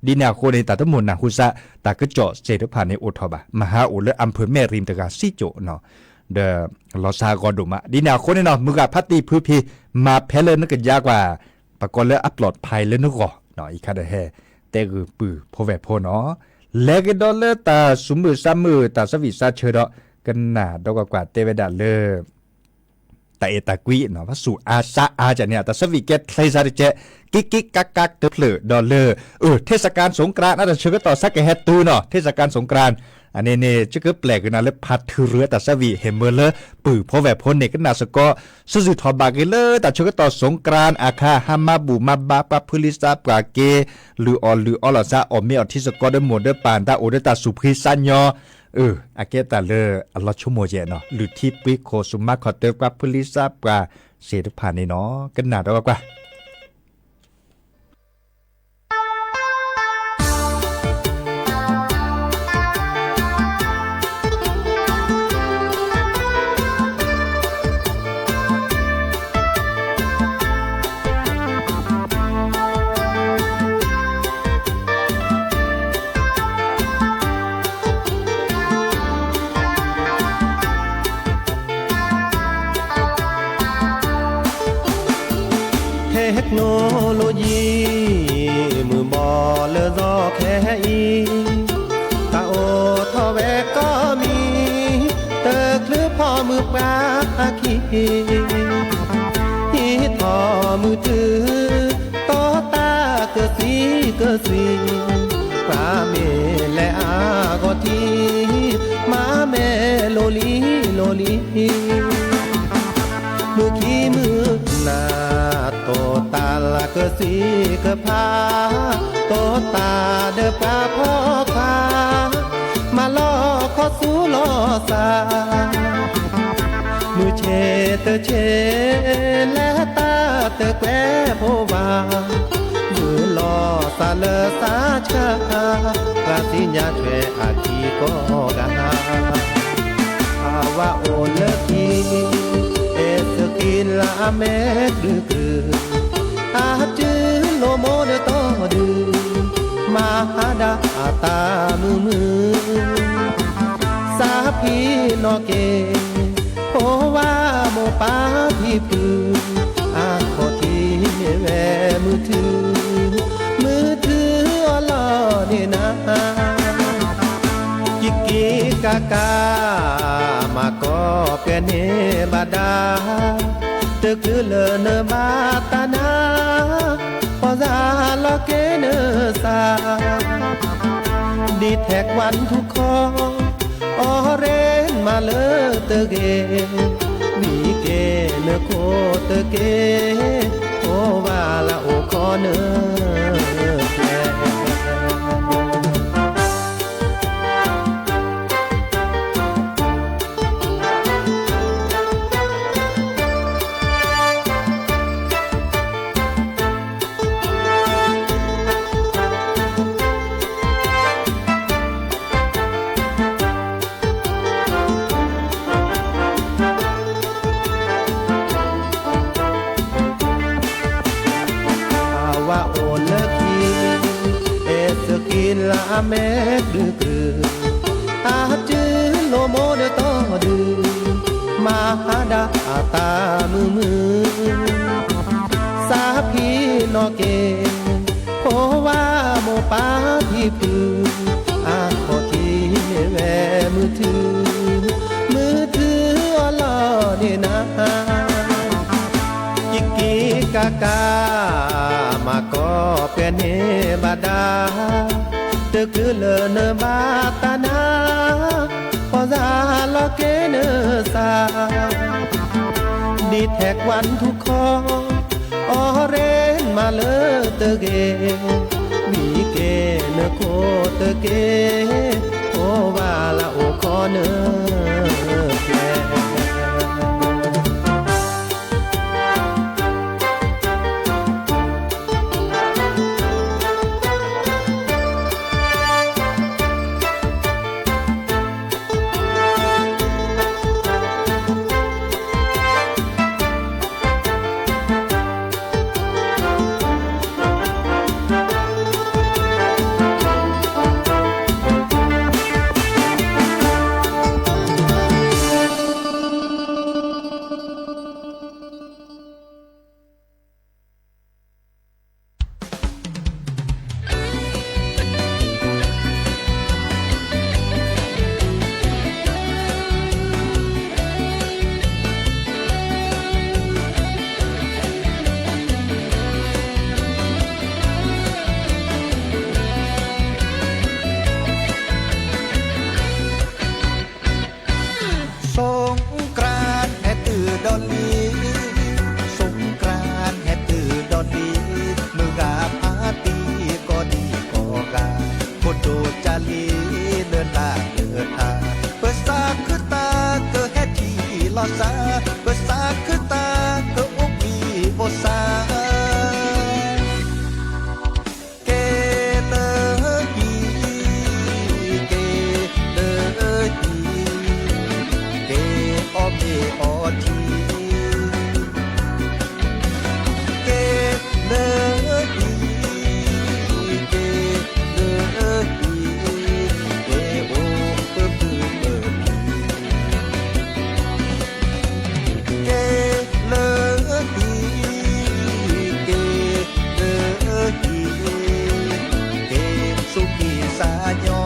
ดีนาโคในตาตะมุนนาฮุซาตาก็จ่อเจตผ่านในโอทอบามหาอุเลอำเภอแม่ริมตะกาซิโจเนาะเดลอซากอดุมาดีนาโคในเนาะมือกับพัตตีพื้นพีมาเพลนึกกันยากกว่าปากก็เลยอัปโหลดภัยเลยนึกก่อเนาะอีกคาเดเฮแต่คือปือพอแวพอเนาะแล้วก็ดอลเลอร์ตาสมมือซ้ำมือตาสวิซาเชอดอกันหนาดอกกว่าเตเวดาเลอแต่เอตากุยเนาะว่าสู่อาซาอาจะเนี่ยแต่สวิเกตไทซาเจกิกกักเตเพลดอลเลอร์เทศกาลสงกรานต์น่าจะเชื่อต่อสักแฮตตูเนาะเทศกาลสงกรานต์อันนี้เนี่ยจะก็แปลกนะแล้วพัดถือเรือแต่สวีเฮมเมอร์เลอร์ปือพอแวพอเนี่ยก็น่าสก็สุดทอบาเกเลอร์แต่เชื่อต่อสงกรานต์อาคาฮามาบูมาบาปาพุลิซาปาเกหรืออลซาออเมอที่สก็ได้หมดได้ปานตาโอได้ตาสุพริสัญญออาเกตาเลออัลลอฮ์ชั่วโมงเจเนาะหรือที่ปิโคสุมาคอเตอร์ปาพุลิซาปาเสด็จผ่านนี่เนาะก็น่าดอกกว่าเทคโนโลยีมือบอเลอรอแค่อีตาโอทอแวก็มีเตอคลือพอมือปลาคีฮีทอมือถือโตตาเกสีปลาเมและอาก็ทีมาแม่โลลีมือขี้มือหน้าโตตาละก็สีก็พาโตตาเด้อปลาพ่อค้ามาล่อขอสู้ล่อสามือเชและตาเตแกวโพวามือล่อสาเลสาชากราสิญญาแช่อาคีก็กาว่าโอเลกีสกินละเมกคืออาจือโลโมเดโตดือมาหาดาตามือสาพีนอเกโพว่าโมปาพี่ปืออาขอทีแวมือถืออลอนี่นะกิกากามาก็เป็นเนบาดาตึกเลเนบาตานาพอซาลอเกเนซาดีแท็กวันทุกคอออเรนมาเลเตเกวีเกเนโคเตเกโอวาลาโอคอเนแพละเมกคืออาจือโลโมเดโตดือมาหาดาตามือสาพีนอเกโพว่าโมปาพี่ปืออาขอทีแวมือถืออลอนี่นะกิกากามาก็เป็นเนบาดา คือเลอเนมาตานาพอซาลอเกเนซาดีแท็กวันทุกคอออเรนมาเลอเตเกวีเกเนโคเตเกโอวาลาโอคอเนแกสงกรานต์แห่ตื่นดอนลีสงกรานต์แห่ตื่นดอนลีมือกาพาตีก็ดีก็กาคนโดจาลีเดินลาเดินทางเปิดซาคือตาเกิดแห่ที่ลอซาเปิดซาคือตาเกิดอุบีโบซาเกเลฮีเกเลฮีเกอเมอทีเกเลฮีเกเลฮีเกโอเปิบเปิบเกเลฮีเกเลฮีเกสุขีสายอ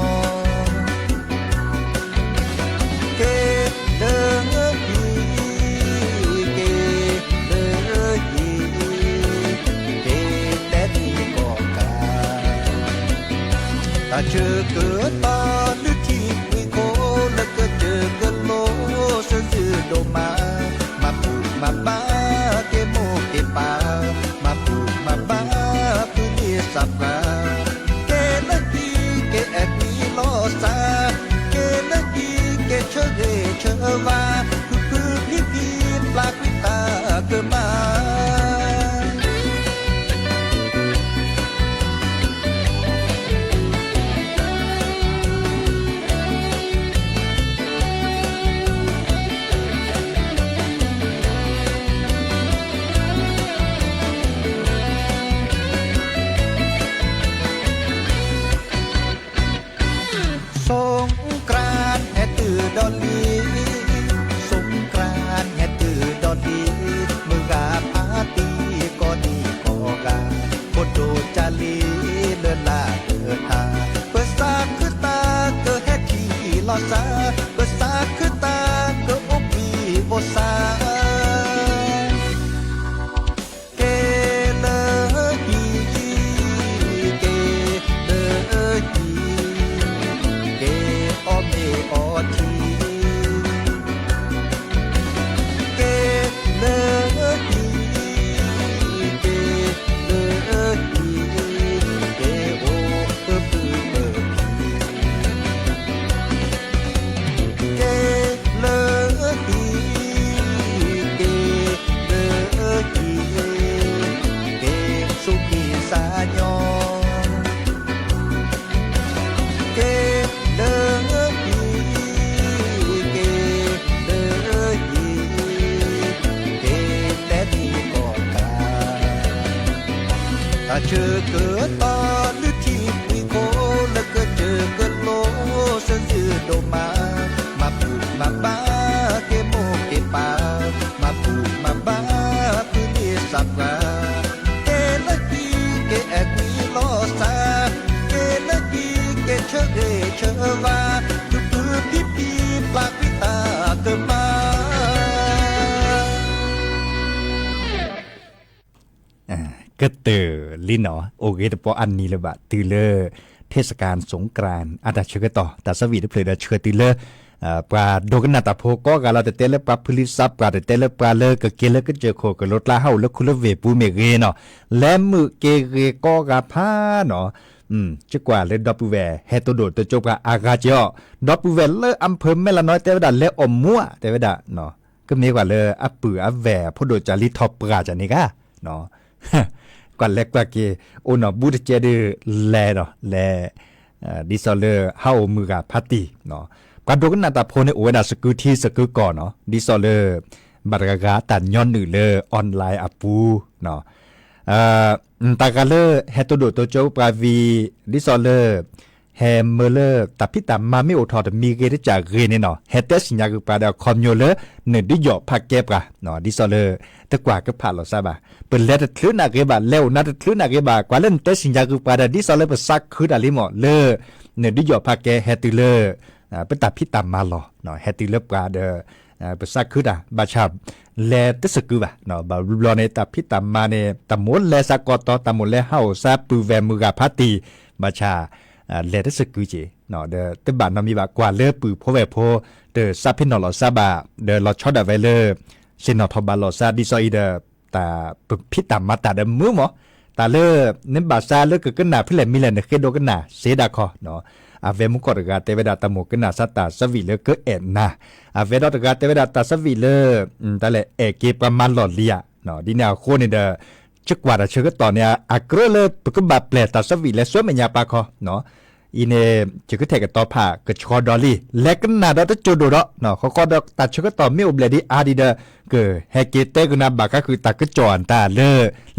เกเลฮีเกเลฮีเกแต่ดีก็กาถ้าเจอเกิดตอนหรือที่วิโคแล้วก็เจอเกิดโลเสื่อโดมาปูมาบ้าเกโมเกปามาปูมาบ้าพื้นที่สับราเกลฮีเกแอกมีลอซาเกลฮีเกเชเกเชวาคือพี่ปลากวิตาเกิดมาสงกรานต์แห่ตื่นดอนลีสงกรานต์แห่ตื่นดอนลีมือกาพาตีก็ดีก็กาบดโดจาลีเดินลาเดินทางเปิดซาคือตาเกิดแห่ที่ลอซาเปิดซาคือตาเกิดอุบีโบซาเกเลฮีเกเลฮีเกอเมอทีเกเลฮีเกเลฮีเกโอเปิบเปิบเกเลฮีเกเลฮีเกสุขีสายอเกเลฮีเกเลฮีเกแต่ดีก็กาถ้าเจอเกิดตอนหรือที่วิโคแล้วก็เจอเกิดโลเสื่อโดมาปูมาบ้าเกโมเกปามาปูมาบ้าพื้นที่สับราเกลฮีเกแอกมีลอซาเกลฮีเกเชเกเชวาคือพี่ปลากวิตาเกิดมา ก็เตอลินเนาะโอเคแต่พออันนี้ละบะตือเลอ เทศกาลสงกรานต์อาจจะเชื่อต่อแต่สวีทเพลย์เชื่อตีเลปลาโดกันนาตาโพก็กาลาเตเลปลาพลิซับปลาเตเลปลาเลก็เกลก็เจอโคก็รถลาเฮาแล้วคุลเวปูเมเกเนาะและมือเกเรก็กาพาเนาะจะกว่าเลยดอปูแวเฮตโดตัวจบกับอากาเจาะดอปูแวเลอำเภอแม่ละน้อยแต่ว่าดันเลอมมัวแต่ว่าดันเนาะก็มีกว่าเลยอัปปืออัปแวพอโดจาริทอปปราจานี่กะเนาะกว่าเล็กกว่าเกโอเนาะบูดเจเดแลเนาะแลดิซอเลเฮามือกับพาติเนาะกว่าโดกันนาตาโพเนี่ยโอเวดาสกุทีสกุก่อนเนาะดิซอเลบารากาตันย้อนหนึ่งเลยออนไลน์อปูเนาะตากาเลเฮตโดโตโจปราวีดิซอเลแฮมเมเลตับพิตามาไม่โอทอดมีเกตจากเรเนเนาะเฮเตสิญญากุปาดาคอมโยเลเนดิยอพักเก็บกะเนาะดิซอเลตะกว่าก็ผ่านหรอซาบะเปิดเลตทลุนาเกบาเลวนาทลุนาเกบากว่าเล่นเตสิญญากุปาดาดิซอเลเปซักคือดาลิหมอเลเนดิยอพักเกเฮติเลเป็นตับพิตามาหรอเนาะเฮติเลปาเดภาษาคือดาชาเลตสกุบะเนาะบาลอเนตาพิตามาเนตามลเลสกอตตามลเลเฮาซาปูเวมุกาพาติบาชาเลตสกุเจเนาะเดตบานมีบากว่าเลปือโพเวโพเดซาพินอลซาบะเดลอชอดาเวเลเซนอทบาลอซาดิซออีเดตาพิตามาตาเดมือหมอตาเลเนบาซาเลกกนาพิเลมิเลนเคโดกนาเซดาคอเนาะอาเวมุกอดกาเตเวดาตามุกนาสัตตาสวีเลก็เอ็นนะอาเวดอดกาเตเวดาตาสวีเลแต่ละเอเกประมาณหลอดเลียเนาะดินาโคนี่เดจักว่าเชื่อตอนเนี้ยอักเรเลปกบาเปลตาสวีเลสวยเมียปาคอเนาะอีเนจะก็เทกต่อผ่าก็ชอดอลี่และก็นาดอตโจโดเนาะเขาก็ตัดเชื่อต่อไม่อุบเลดีอาดีเดเกเฮเกเตกนาบาก็คือตากจอนตาเ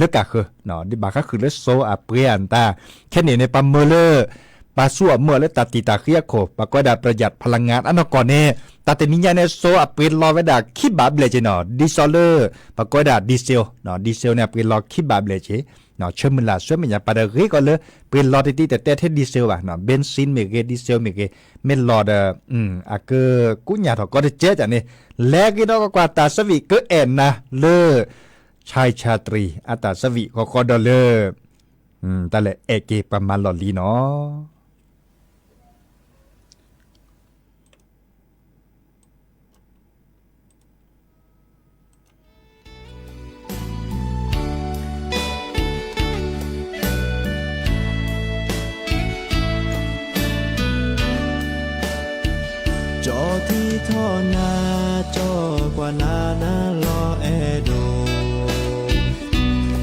ลกะคือเนาะดิบาก็คือเลโซอาเปรียนตาแค่นี้ในปั๊มเมเลปาสัวเมื่อและตัดติตาเคียโคปากดาประหยัดพลังงานอันก่อนเนี่ยตัดแต่นิยาในโซอเป็นรอเวดาคิบาเบลเจเนาะดิซอเลอร์ปากดาดีเซลเนาะดีเซลเนี่ยเป็นรอคิบาเบลเจเนาะเชื่อมันละส่วนมันอย่าปาเดรีก็เลยเป็นรอติแต่เทดีเซลว่ะเนาะเบนซินเมเกดีเซลเมเกเมลอเดอะเกกุญญาถอก็ได้เจ๊จันนี่แล้วก็ดอกกว่าตาสวีก็เอ็นนะเลอชายชาตรีอัตาสวีก็ดอเลอแต่ละเอเกประมาณหลอลีเนาะจอที่ท่อนาจอกว่านานาลอแอโด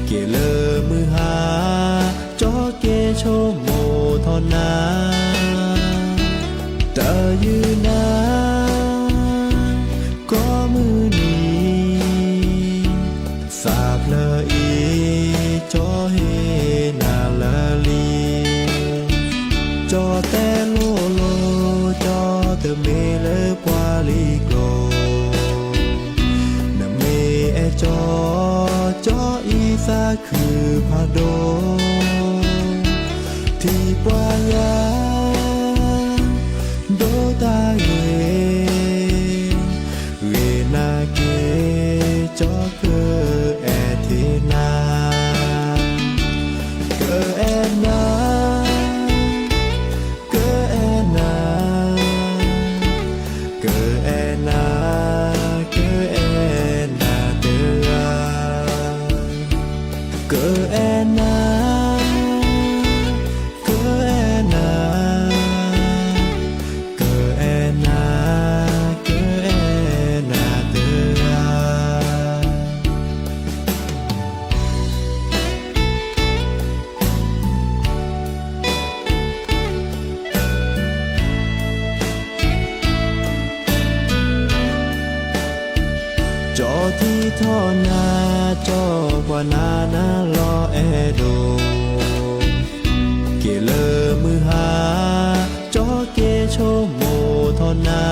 เกเลอมือหาจอเกโชโมทอนาตายืนนาก็มือนี้สาบเลออีจอเฮนาลาลีจอแต่โลโลจอเตเมเลปวาลิโกนเมเอจออีสาคือพาโดที่ปวายาโดตาเเรนาเกจอเกแอเทนาเกแอนาจอที่ท่อนาจอกว่านานาลอแอโดเกเลอมือหาจอเกโชโมทอนา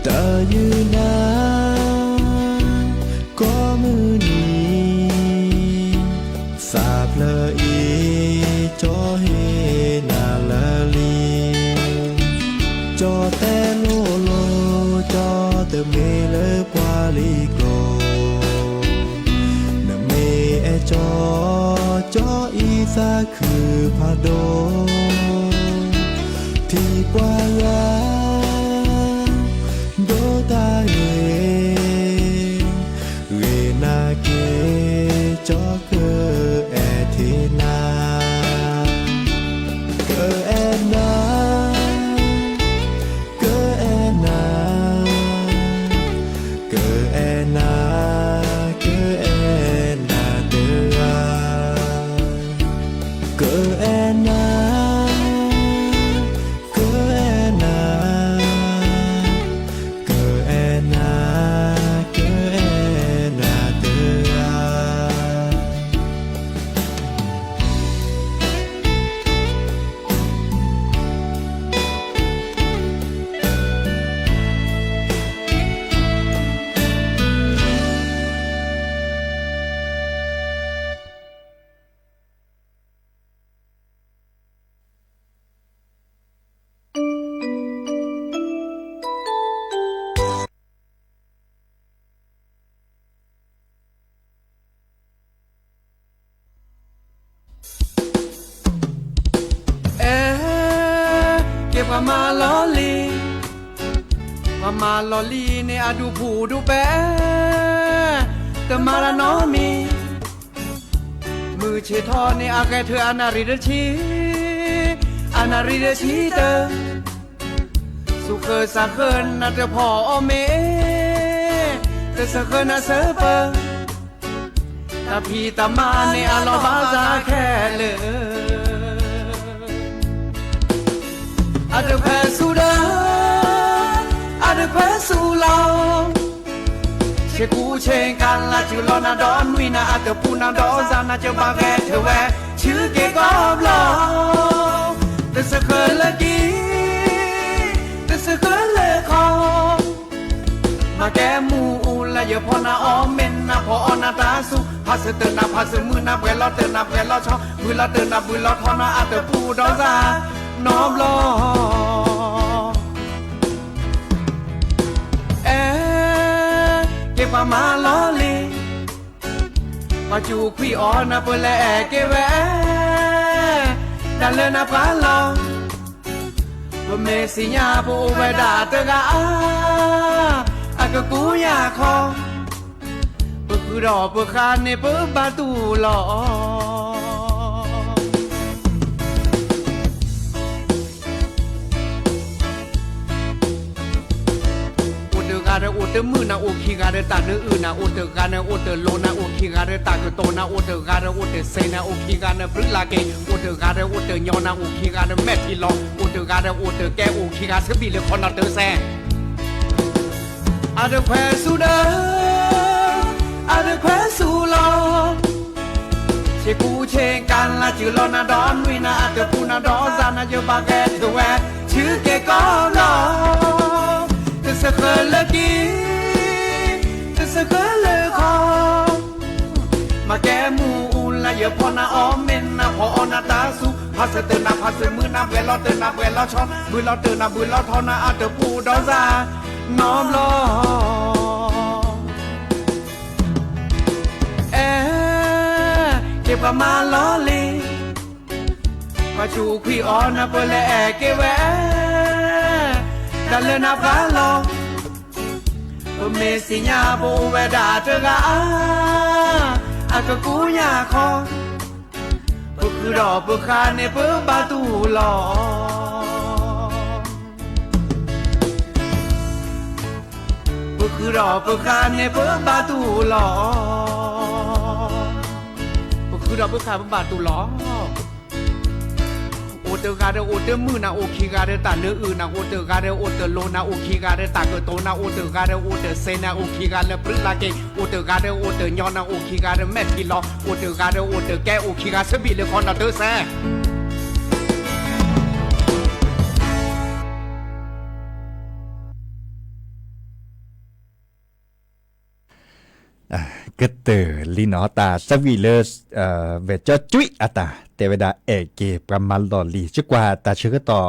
ตายืนนาก็มือนี้สาบเลออีจอเฮนาลาลีจอแต่โลโลจอเตเมเลปวาลิโกนเมเอจออี ซาคือพาโดที่กว่างาโดตาเรนาเกจอเกอแอเทนาเกอแอนาเกอแอนาเกอแอนาเกอแอนาเดอาเกอแอนาเกอแอนาเกอแอนาเกอแอนาเดอา เก็บมาลอลีมาลอลีในอาดูผูดูแปะแต่มาละน้อมีมือเชทอในอาแกเธออนาริเดชีอนาริเดชีเตอสุเคยสักเคินน่าจะพอเมแต่สักเคินน่าเสเปอตาพี่ตามาในอาลอบาซาแค่เลยอาเดเพสุดาอาเดเพสุลาเชกูเชงกันละจูลอนาดอนวินาอาเดปูนาดอนซานาเจบาแกเทเวชื่อเกกอบลาแต่สักเคินละกีแต่สักเคินละคอมาแกมูละเยพอนาออมเมนนาพอนาตาสุพาสเตนาพาสมือนาเวลอเตนาเวลอชอมือละเตนามือละทอนาอาเดปูดอนซาน้อมลอเก็บมาลอลีมาจูคุยออนะเปแลเกแวดันเลนะพาลอเปเมสิญาโบเวดาเตกาอากะกูยาคอเปคือดอเปคานในเปบาตูลอกาเรโอเตมือนาโอคิกาเรตาเนอืนาโอเตกาเนโอเตโลนาโอคิกาเรตากโตนาโอเตกาเรโอเตเซนาโอคิกาเนปริลาเกโอเตกาเรโอเตญอนาโอคิกาเรแมทิลอโอเตกาเรโอเตแกโอคิกาสบิเลคอนาเตแซอาเดควสุดาอาเดควสุลอเชกูเชงกันละจือลอนาดอนวินาอาเตปูนาดอซานาเยบาแกเทเวชื่อเกกอลอสักละกีสักละคอมาแกมูละเยพอนาออมเมนนาพอนาตาสุพาสเตนาพาสมือนาเวลอเตนาเวลอชอมือลอเตนามือลอทอนาอาเตปูดอซาน้อมลอเก็บมาลอลีมาจูคุยออนะเปแลเกแวดันเลนาพาลอเมสิญาโบเวดาเตกาอากะกูยาคอเปคือดอเปคาในเปบาตูลอเปคือดอเปคาในเปบาตูลอเปคือดอเปคาบาตูลอโอเตกาเรโอเตมือนาโอคิกาเรตาเนอืนาโอเตกาเรโอเตโลนาโอคิกาเรตากโตนาโอเตกาเรโอเตเซนาโอคิกาเรปริลาเกโอเตกาเรโอเตญอนาโอคิกาเรแมทิลอโอเตกาเรโอเตแกโอคิกาสบิเลคอนาเตแซก็เตอลีนอตาสวีเลสเวจจุยอตาเตเวดาเอเกประมาณลอลีจกว่าตาเชื่อต่อ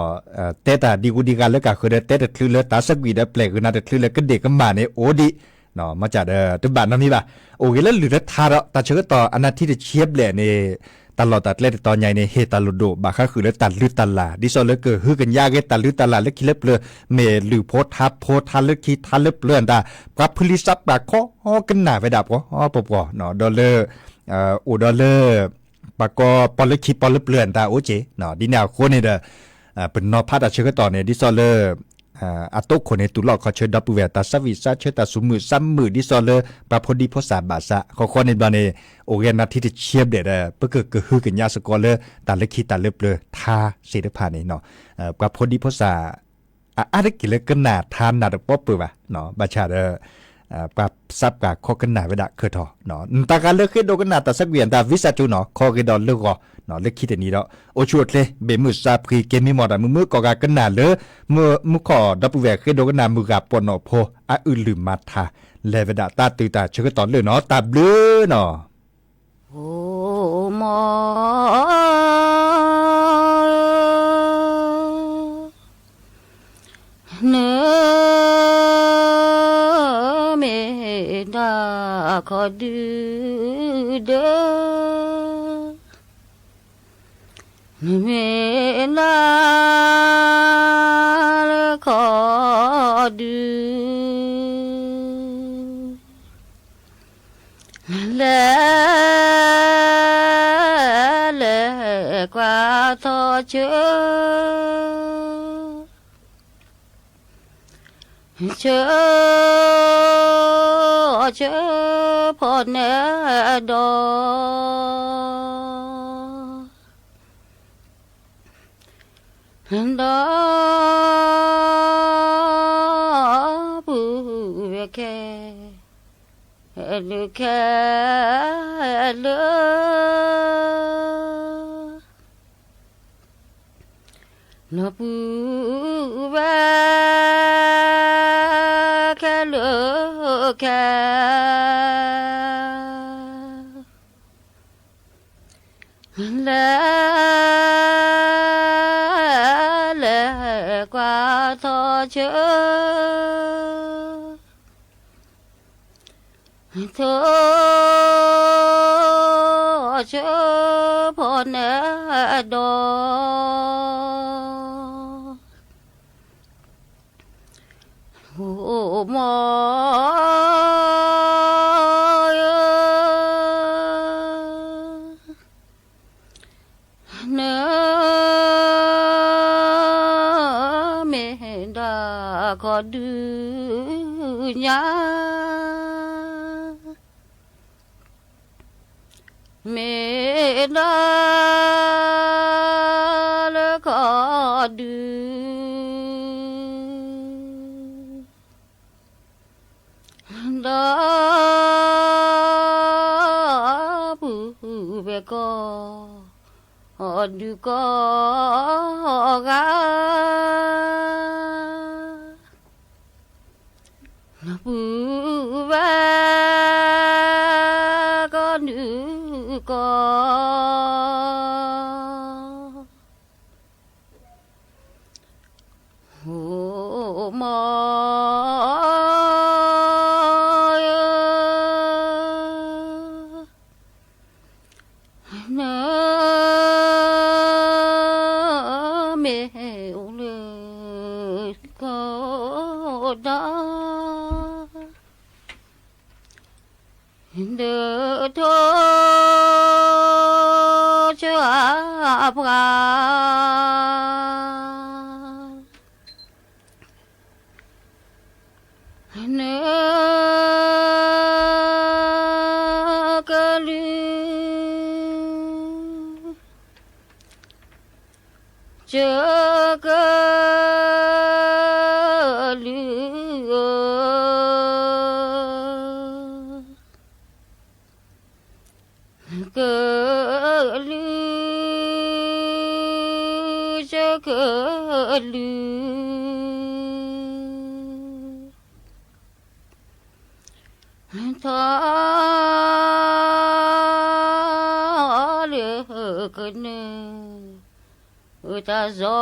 เตตาดีกูดีกันแล้วก็คือเตตคลือเลตาสวีได้เปลกคือนาคลือเลก็เด็กก็มาในโอดีเนาะมาจากตุบานน้ำนี่ป่ะโอเคแล้วหรือทาระตาเชื่อต่ออันนั้นที่จะเชียบแหละใน ตลอดตัดเล่ตอนใหญ่ในเฮตาลุโดบาค่าคือเลือตัดลือตลาดิซอเลเกอฮือกันยากเกตัดลือตลาเล็กคิเล็บเลือเมหรือโพทับโพทันเล็กคิทันเล็บเลือนตาปรับพลิซับบาข้อกันหนาไปดับก็ปปเนาะดอลเลอร์ดอลเลอร์ปากก็ปอลเล็กคิปอลเล็บเลือนตาโอเจเนาะดิแนวโคนี่เด้อเป็นนอพัดเชื่อต่อเนี่ยดิซอเลอร์อาตุคนในตุลอกเขาเชิญดับเบิลตาสวิซาเชิญตาสุมือซ้ำมือดิซอเลอร์ปราพอดีภาษาบาษาเขาในบ้านเนี่ยโอเกนัทที่เชียบเด็ดเพื่อเกิดฮือกันยาสกอเลอร์ตาเล็กขีตาเล็บเลยทาเสด็จผ่านนี่เนาะปราพอดีภาษาอะไรกิเลสกันหนาทานหนาดป๊อปเปล่าเนาะบาชาปรับซับกับข้อกันหนาเวลาเคยทอเนาะตาการเลือกขึ้นโดกันหนาแต่สักเวียนตาวิสาจูเนาะข้อกันดอนเลือกเนาะเล็กคิดอย่างนี้แล้วโอชวดเลยเบมือซาพรีเกมมีหมดมือก่อการกันหนาเลยมือขอดับแหวกขึ้นโดกันหนามือกับปนโพอื่นลืมมาทาเลเวดาตาตื่นตาเชื่อตอนเลยเนาะตาเบลอเนาะโอ้หมอเนื้อเมดาขอดื้อเด้อเมดาขอดื้อและกว่าทอเชื่อพอแน่ดอผู้แค่เลือแค่เลือนปูแวแค่เลือแค่และกว่าทอเชื่อเธอเชื่อพอแน่ดอโอ้หมอเนื้อเมดาขอดื้อยาเมดาและขอดื้อดาผู้เบก็ดูก็กาผู้เบก็ดูก็โอ้หมอเนื้อเมลเลยก็ได้เดือดท้อเชื่อพระเนื้อกะลือเจอกะลือกะลือจะกะลือทาเลือกะเนตาจอ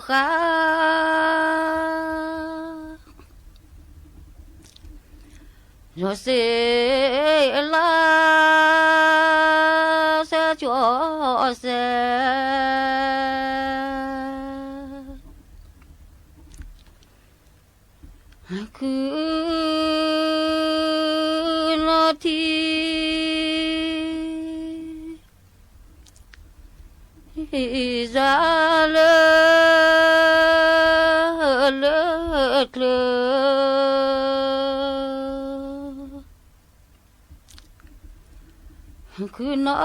ขาจอเสลาเส เสคือนาทีจะเลิกเลคือนา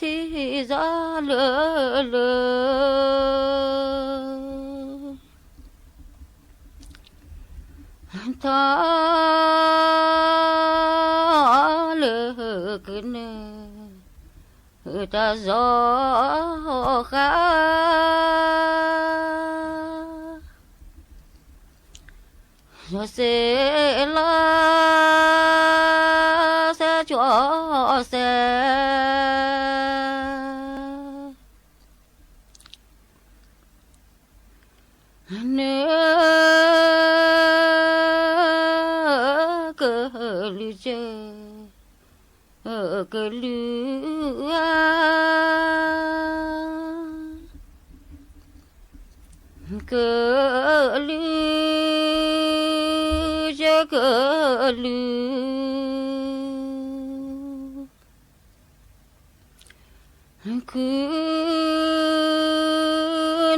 ทีจะเลิกถ้าเลิกเนี่ยta gió khá gió sẽ la sẽ cho sẽ nếu cơ lưu chơi ở cơ lưu cơ lưu cho cơ lưu cứ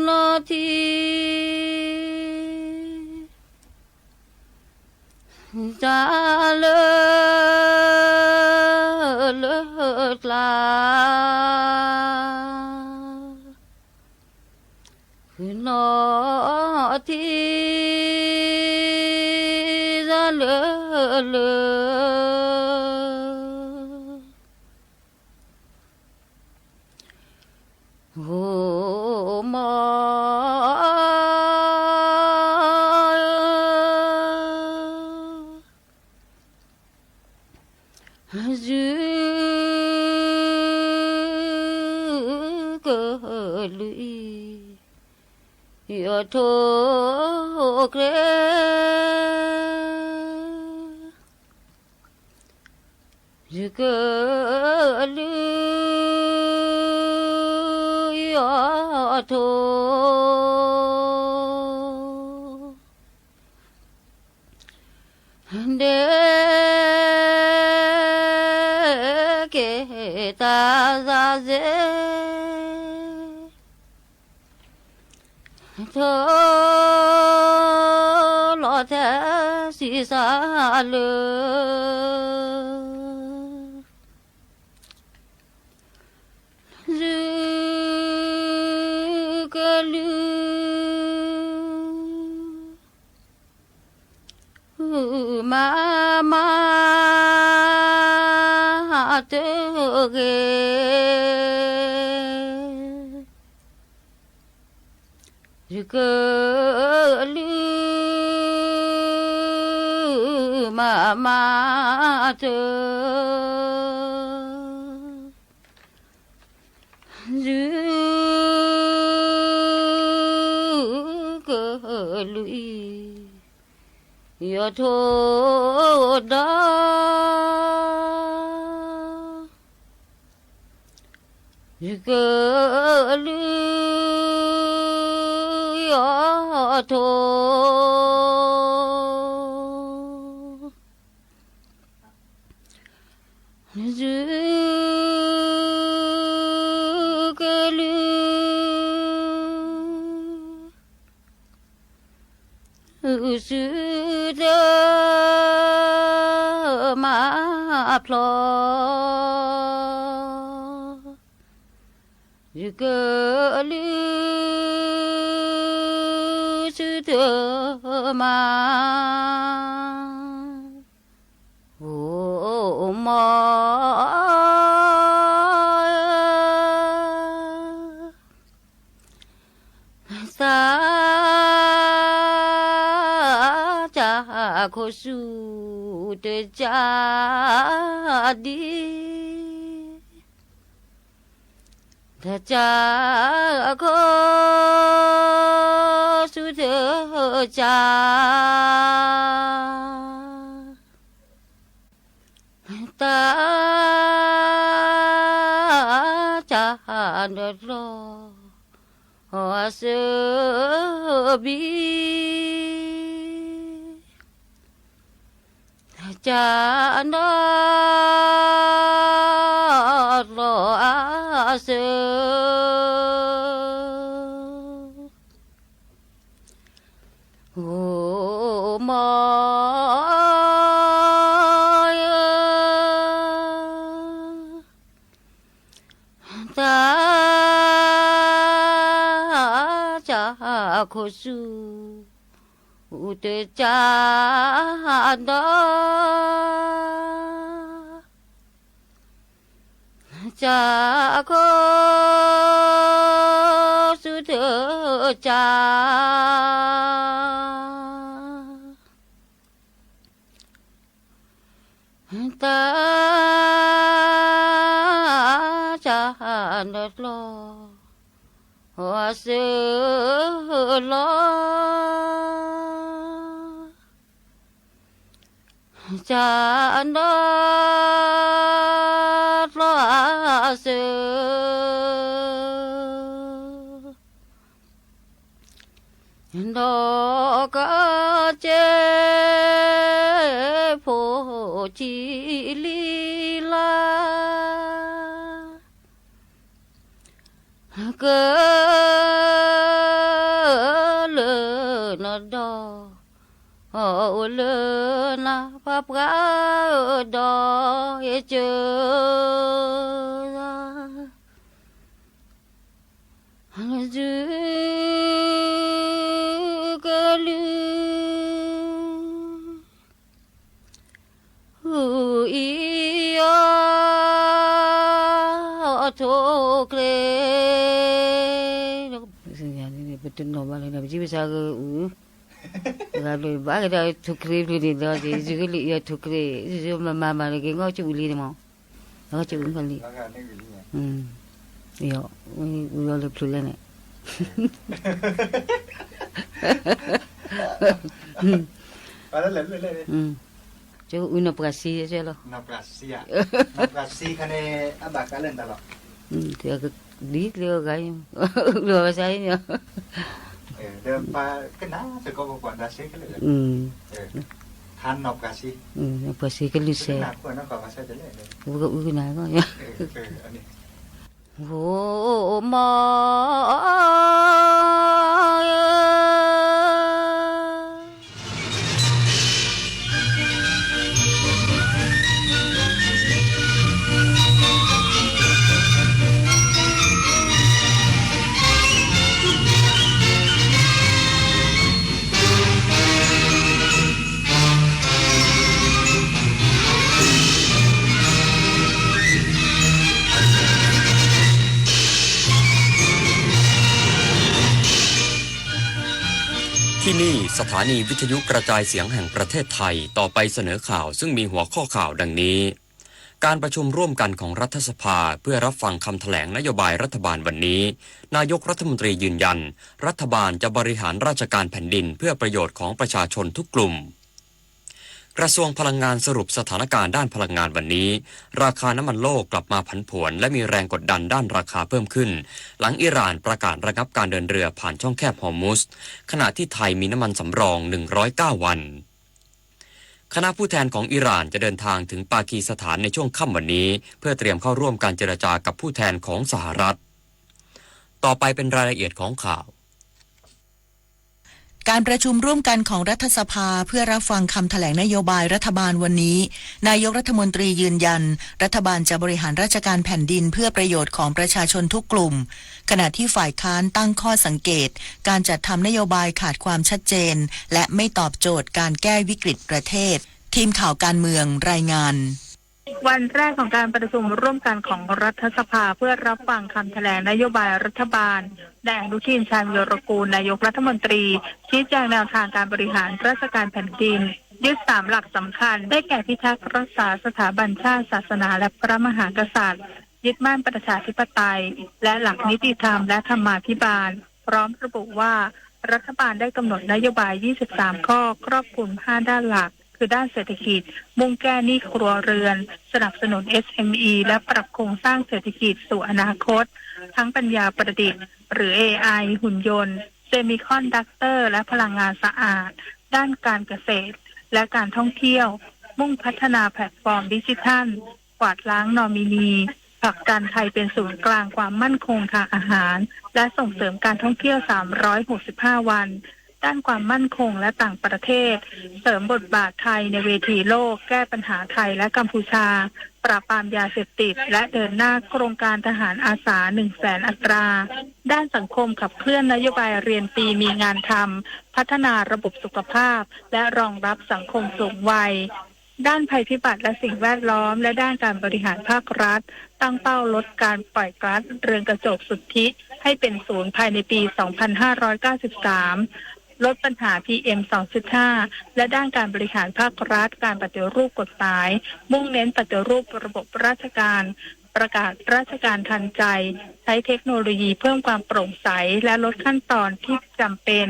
nó thì ra lợt là cứ nó thì ra lợt vô mơ giữ cơ lụy ở thô kê giữ cơ lụy ở thô để kể ta ra dễ thơ lo thế xì xa lơ dư cơ lưu ma tơ ghê cơ lưu mà tơ dư cơ lụy yo thô đó cơ lưu yo thô dư cơ lưu sư đơ mà plo cơ lưu sư đơ mà vô mơ xa cha khổ su để cha đi ta cha khổ su để cha ta นรอเสบีจานรอเสโอ้มอยตาจะโคสูอุตจาดาจะโคสุเถจาตาจะนรอเสลอจานรอเสดอกเจโพจิลีลาเกลนดอเลนะพับกาดอเจจูกลือียโทเคลbetul normal ni biji bisa ke lalu bagi dah tukri ni dah juga li ya tukri juga mama lagi ngau culi ni mau ngau culi kali iya ulo le plule ni ada le Cuma una operasi je lah. Operasi ya. Operasi kan abah kalian tak lo. Dia di dia gaya, dua saya ni. Dia kena sekolah buat dasar kali. Han operasi. Operasi kali saya. Kenapa nak kau masa je lah. Bukan nak kau ya. Oh ma.ที่นี่สถานีวิทยุกระจายเสียงแห่งประเทศไทยต่อไปเสนอข่าวซึ่งมีหัวข้อข่าวดังนี้การประชุมร่วมกันของรัฐสภาเพื่อรับฟังคำแถลงนโยบายรัฐบาลวันนี้นายกรัฐมนตรียืนยันรัฐบาลจะบริหารราชการแผ่นดินเพื่อประโยชน์ของประชาชนทุกกลุ่มกระทรวงพลังงานสรุปสถานการณ์ด้านพลังงานวันนี้ราคาน้ำมันโลกกลับมาผันผวนและมีแรงกดดันด้านราคาเพิ่มขึ้นหลังอิหร่านประกาศระงับการเดินเรือผ่านช่องแคบฮอร์มุซขณะที่ไทยมีน้ำมันสำรอง109วันคณะผู้แทนของอิหร่านจะเดินทางถึงปากีสถานในช่วงค่ำวันนี้เพื่อเตรียมเข้าร่วมการเจรจากับผู้แทนของสหรัฐต่อไปเป็นรายละเอียดของข่าวการประชุมร่วมกันของรัฐสภาเพื่อรับฟังคำแถลงนโยบายรัฐบาลวันนี้นายกรัฐมนตรียืนยันรัฐบาลจะบริหารราชการแผ่นดินเพื่อประโยชน์ของประชาชนทุกกลุ่มขณะที่ฝ่ายค้านตั้งข้อสังเกตการจัดทำนโยบายขาดความชัดเจนและไม่ตอบโจทย์การแก้วิกฤตประเทศทีมข่าวการเมืองรายงานวันแรกของการประชุมร่วมกันของรัฐสภาเพื่อรับฟังคำแถลงนโยบายรัฐบาลนายอนุทิน ชาญวีรกูลนายกรัฐมนตรีชี้แจงแนวทางการบริหารราชการแผ่นดินยึด3หลักสำคัญได้แก่พิทักษ์รักษาสถาบันชาติศาสนาและพระมหากษัตริย์ยึดมั่นประชาธิปไตยและหลักนิติธรรมและธรรมาภิบาลพร้อมระบุว่ารัฐบาลได้กำหนดนโยบาย23ข้อครอบคลุม5ด้านหลัก คือด้านเศรษฐกิจมุ่งแก้หนี้ครัวเรือนสนับสนุน SME และปรับโครงสร้างเศรษฐกิจสู่อนาคตทั้งปัญญาประดิษฐ์หรือ AI หุ่นยนต์เซมิคอนดักเตอร์และพลังงานสะอาดด้านการเกษตรและการท่องเที่ยวมุ่งพัฒนาแพลตฟอร์มดิจิทัลกวาดล้างนอมินีผลักดันไทยเป็นศูนย์กลางความมั่นคงทางอาหารและส่งเสริมการท่องเที่ยว365วันด้านความมั่นคงและต่างประเทศเสริมบทบาทไทยในเวทีโลกแก้ปัญหาไทยและกัมพูชาปราบปรามยาเสพติดและเดินหน้าโครงการทหารอาสา 100,000 อัตราด้านสังคมขับเคลื่อนนโยบายเรียนฟรีมีงานทำพัฒนาระบบสุขภาพและรองรับสังคมสูงวัยด้านภัยพิบัติและสิ่งแวดล้อมและด้านการบริหารภาครัฐตั้งเป้าลดการปล่อยก๊าซเรือนกระจกสุทธิให้เป็นศูนย์ภายในปี 2593 ลดปัญหา PM 2.5 และด้านการบริหารภาครัฐการปฏิรูปกฎหมายมุ่งเน้นปฏิรูประบบราชการประกาศราชการทันใจใช้เทคโนโลยีเพิ่มความโปร่งใสและลดขั้นตอนที่จำเป็น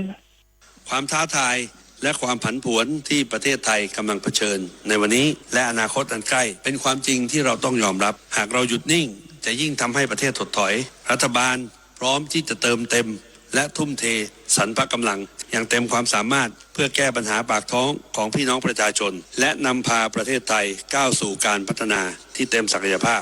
ความท้าทายและความผันผวนที่ประเทศไทยกำลังเผชิญในวันนี้และอนาคตอันใกล้เป็นความจริงที่เราต้องยอมรับหากเราหยุดนิ่งจะยิ่งทำให้ประเทศถดถอยรัฐบาลพร้อมที่จะเติมเต็มและทุ่มเทสรรพกำลังอย่างเต็มความสามารถเพื่อแก้ปัญหาปากท้องของพี่น้องประชาชนและนำพาประเทศไทยก้าวสู่การพัฒนาที่เต็มศักยภาพ